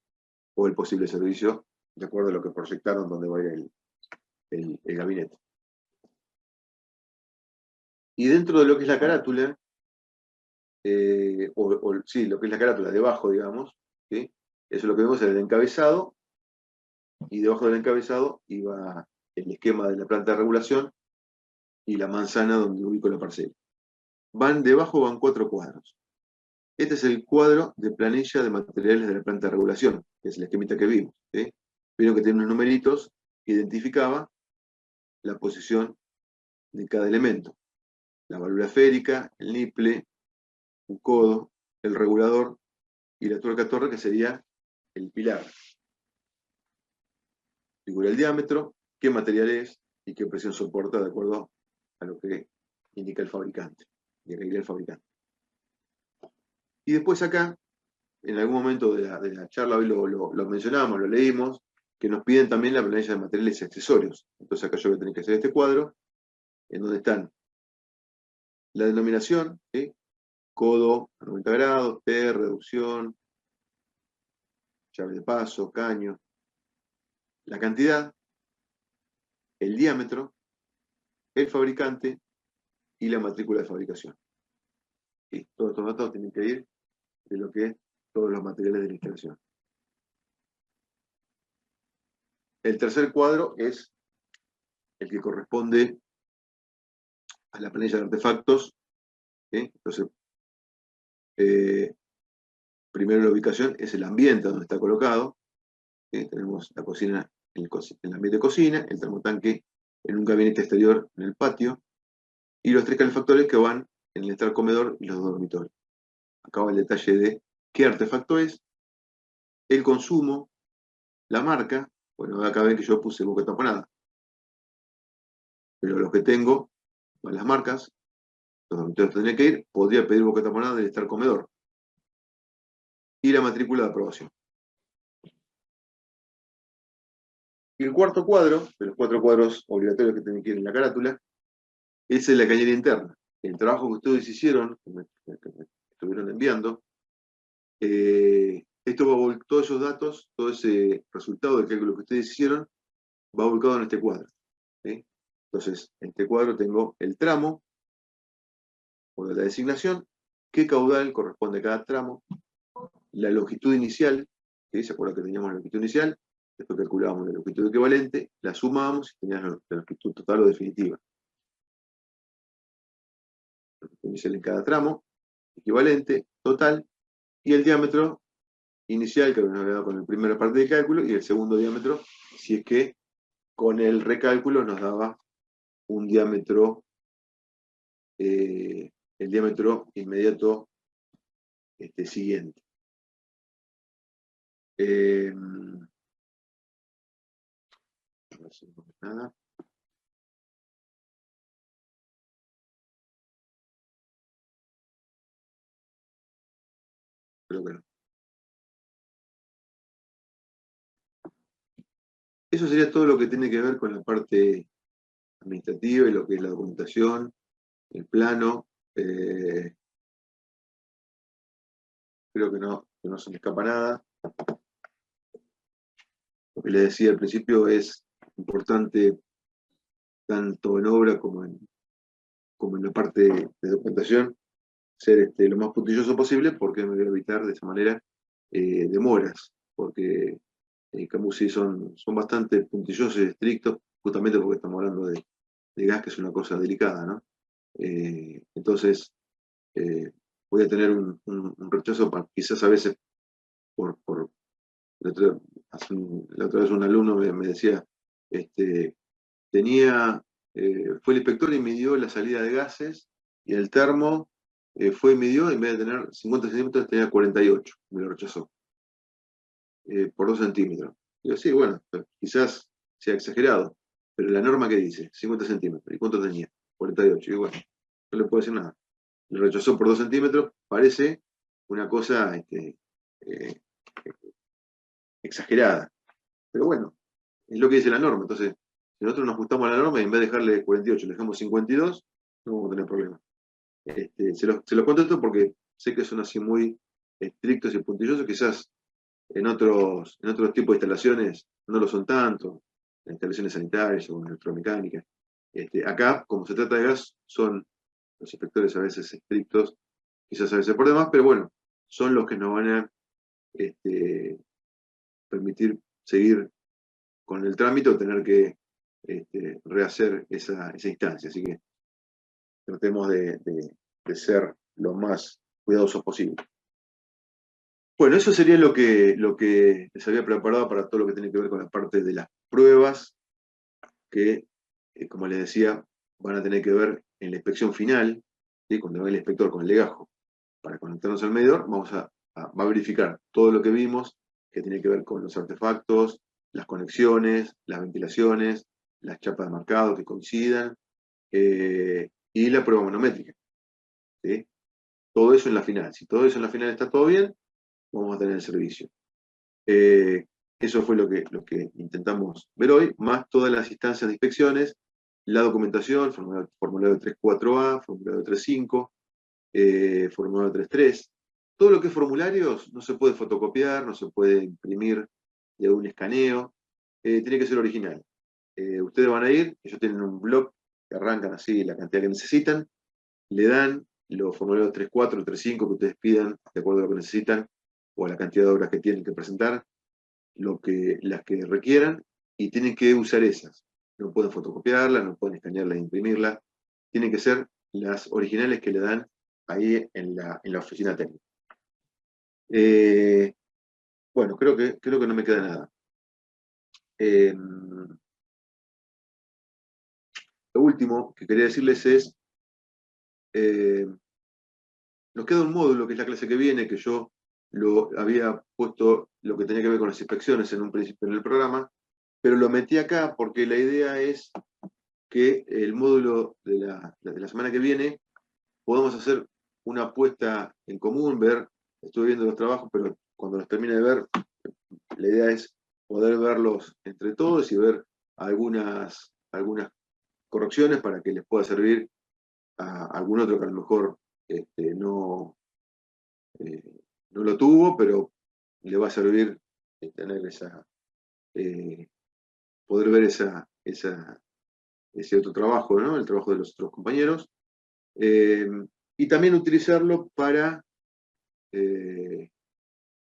o el posible servicio de acuerdo a lo que proyectaron donde va a ir el gabinete. Y dentro de lo que es la carátula, sí, lo que es la carátula, debajo, digamos, ¿sí? Eso es lo que vemos en el encabezado, y debajo del encabezado iba el esquema de la planta de regulación y la manzana donde ubico la parcela. Debajo van 4 cuadros. Este es el cuadro de planilla de materiales de la planta de regulación, que es el esquemita que vimos. ¿Sí? Vieron que tiene unos numeritos que identificaba la posición de cada elemento. La válvula esférica, el niple, un codo, el regulador y la tuerca torre, que sería el pilar. Figura el diámetro, qué material es y qué presión soporta de acuerdo a lo que indica el fabricante. Y acá iría el fabricante. Y después acá, en algún momento de la charla hoy lo mencionamos, lo leímos, que nos piden también la planilla de materiales y accesorios. Entonces acá yo voy a tener que hacer este cuadro, en donde están la denominación, ¿sí? Codo a 90 grados, T, reducción, llave de paso, caño, la cantidad, el diámetro, el fabricante y la matrícula de fabricación. Y todos estos datos tienen que ir de lo que es todos los materiales de la instalación. El tercer cuadro es el que corresponde a la planilla de artefactos. ¿Sí? Entonces, primero la ubicación es el ambiente donde está colocado. ¿Sí? Tenemos la cocina en el ambiente de cocina, el termotanque en un gabinete exterior en el patio, y los 3 calefactores que van en el estar comedor y los dormitorios. Acá va el detalle de qué artefacto es, el consumo, la marca. Bueno, acá ven que yo puse boca taponada. Pero los que tengo, van las marcas, los dormitorios tendrían que ir, podría pedir boca taponada del estar comedor. Y la matrícula de aprobación. Y el cuarto cuadro, de los 4 cuadros obligatorios que tienen que ir en la carátula, es la cañería interna. El trabajo que ustedes hicieron, que me estuvieron enviando, todos esos datos, todo ese resultado del cálculo que ustedes hicieron, va ubicado en este cuadro. ¿Sí? Entonces, en este cuadro tengo el tramo, por la designación, qué caudal corresponde a cada tramo, la longitud inicial, ¿sí? ¿Se acuerdan que teníamos la longitud inicial? Después calculábamos la longitud equivalente, la sumamos y teníamos la longitud total o definitiva. La longitud inicial en cada tramo, equivalente, total, y el diámetro inicial que nos había dado con la primera parte del cálculo, y el segundo diámetro, si es que con el recálculo nos daba un diámetro, el diámetro inmediato siguiente. No nada. Creo que no. Eso sería todo lo que tiene que ver con la parte administrativa y lo que es la documentación, el plano. Creo que no se me escapa nada. Lo que les decía al principio es importante, tanto en obra como en la parte de documentación, ser lo más puntilloso posible, porque me voy a evitar de esa manera demoras, porque Camus sí son bastante puntillosos y estrictos, justamente porque estamos hablando de gas, que es una cosa delicada, ¿no? Entonces, voy a tener un rechazo, quizás a veces, por la otra vez un alumno me decía, fue el inspector y midió la salida de gases, y el termo fue y midió, en vez de tener 50 centímetros, tenía 48, me lo rechazó, por 2 centímetros. Digo, sí, bueno, quizás sea exagerado, pero la norma que dice, 50 centímetros, ¿y cuánto tenía? 48, y bueno, no le puedo decir nada. Le rechazó por 2 centímetros, parece una cosa eh, exagerada, pero bueno, es lo que dice la norma. Entonces, si nosotros nos ajustamos a la norma y en vez de dejarle 48, le dejamos 52, no vamos a tener problema. Se los contesto porque sé que son así muy estrictos y puntillosos, quizás en otros tipos de instalaciones no lo son tanto, en instalaciones sanitarias o en electromecánica. Acá, como se trata de gas, son los inspectores a veces estrictos, quizás a veces por demás, pero bueno, son los que nos van a permitir seguir con el trámite o tener que rehacer esa instancia. Así que tratemos de ser lo más cuidadosos posible. Bueno, eso sería lo que les había preparado para todo lo que tiene que ver con la parte de las pruebas, que, como les decía, van a tener que ver en la inspección final, ¿sí? Cuando venga el inspector con el legajo para conectarnos al medidor, va a verificar todo lo que vimos, que tiene que ver con los artefactos, las conexiones, las ventilaciones, las chapas de marcado que coincidan, y la prueba manométrica, ¿sí? Todo eso en la final. Si todo eso en la final está todo bien, vamos a tener el servicio. Eso fue lo que intentamos ver hoy, más todas las instancias de inspecciones, la documentación, formulario 34A, formulario 35, formulario 33. Todo lo que es formularios no se puede fotocopiar, no se puede imprimir de un escaneo, tiene que ser original. Ustedes van a ir, ellos tienen un blog que arrancan así la cantidad que necesitan, le dan los formularios 34, 35 que ustedes pidan, de acuerdo a lo que necesitan, o a la cantidad de obras que tienen que presentar, las que requieran, y tienen que usar esas. No pueden fotocopiarlas, no pueden escanearlas e imprimirlas, tienen que ser las originales que le dan ahí en la oficina técnica. Bueno, creo que no me queda nada. Lo último que quería decirles es, nos queda un módulo, que es la clase que viene, que yo lo había puesto lo que tenía que ver con las inspecciones en un principio en el programa, pero lo metí acá porque la idea es que el módulo de la semana que viene podamos hacer una apuesta en común, estuve viendo los trabajos, pero cuando los termine de ver, la idea es poder verlos entre todos y ver algunas correcciones para que les pueda servir a algún otro que a lo mejor eh, no lo tuvo, pero le va a servir tener eh, poder ver ese otro trabajo, ¿no? El trabajo de los otros compañeros. Y también utilizarlo para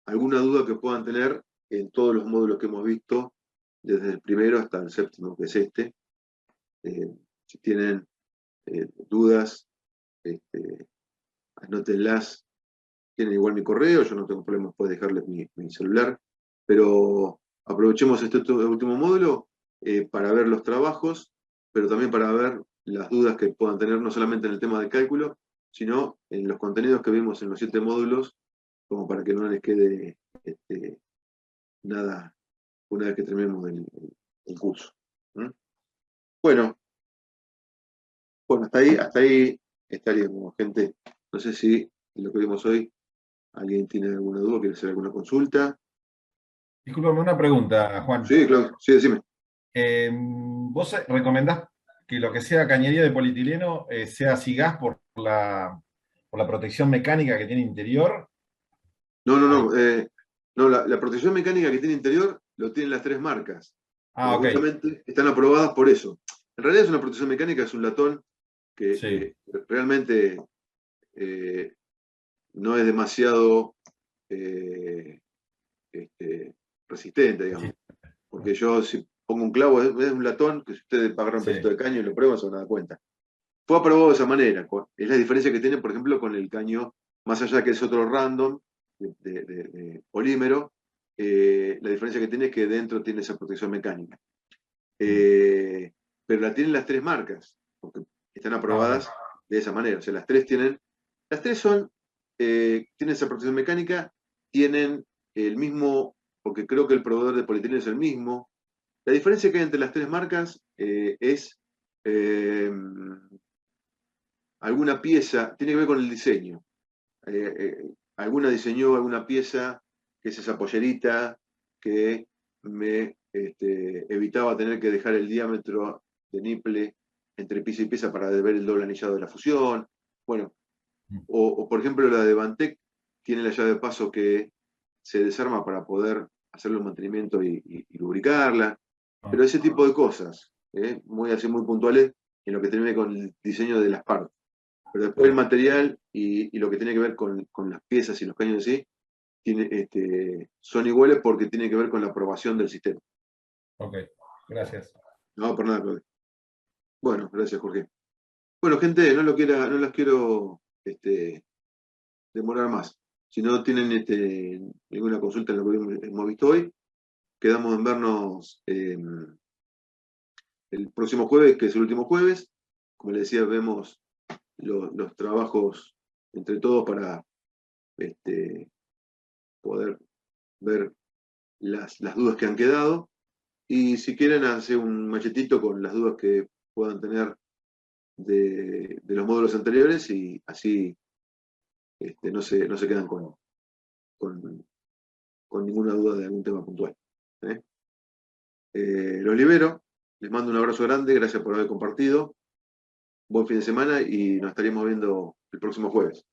alguna duda que puedan tener en todos los módulos que hemos visto, desde el primero hasta el séptimo, que es este. Si tienen dudas, anótenlas. Tienen igual mi correo, yo no tengo problema, puedo dejarles mi celular, pero aprovechemos este último módulo para ver los trabajos, pero también para ver las dudas que puedan tener, no solamente en el tema del cálculo, sino en los contenidos que vimos en los 7 módulos, como para que no les quede nada una vez que terminemos el curso. ¿Mm? Bueno, hasta ahí estaríamos, gente. No sé si lo que vimos hoy, alguien tiene alguna duda, quiere hacer alguna consulta. Discúlpame, una pregunta, Juan. Sí, claro, sí, decime. ¿Vos recomendás que lo que sea cañería de polietileno sea Sigas por la protección mecánica que tiene interior? No, no, O- no. No, la protección mecánica que tiene interior lo tienen las 3 marcas, Ah, porque ok. justamente están aprobadas por eso. En realidad es una protección mecánica, es un latón Sí. que realmente no es demasiado eh, resistente, digamos. Sí. Porque yo si pongo un clavo, es un latón que si ustedes agarran un pedacito Sí. de caño y lo prueban, se van a dar cuenta. Fue aprobado de esa manera. Es la diferencia que tiene, por ejemplo, con el caño, más allá que es otro random de polímero, la diferencia que tiene es que dentro tiene esa protección mecánica. Mm. Eh, pero la tienen las 3 marcas, porque están Ah, ok. aprobadas de esa manera. O sea, las tres tienen esa protección mecánica, tienen el mismo, porque creo que el proveedor de polietileno es el mismo. La diferencia que hay entre las 3 marcas es eh, alguna pieza, tiene que ver con el diseño. Alguna diseñó alguna pieza, que es esa pollerita, que me evitaba tener que dejar el diámetro de niple entre pieza y pieza para ver el doble anillado de la fusión. Bueno, Mm. o por ejemplo la de Bantec tiene la llave de paso que se desarma para poder hacerle un mantenimiento y lubricarla. Ah, Pero ese tipo de cosas, muy así, muy puntuales, en lo que tiene que ver con el diseño de las partes. Pero después el bien. material y lo que tiene que ver con las piezas y los caños en sí, son iguales porque tiene que ver con la aprobación del sistema. Ok. Gracias. No, por nada, Claudio. Bueno, gracias, Jorge. Bueno, gente, no las quiero demorar más. Si no tienen ninguna consulta en lo que hemos visto hoy, quedamos en vernos el próximo jueves, que es el último jueves. Como les decía, vemos los trabajos entre todos para este, poder ver las dudas que han quedado. Y si quieren, hacer un machetito con las dudas que puedan tener de los módulos anteriores y así no se quedan con, con ninguna duda de algún tema puntual. ¿Eh? Los libero, les mando un abrazo grande, gracias por haber compartido. Buen fin de semana y nos estaríamos viendo el próximo jueves.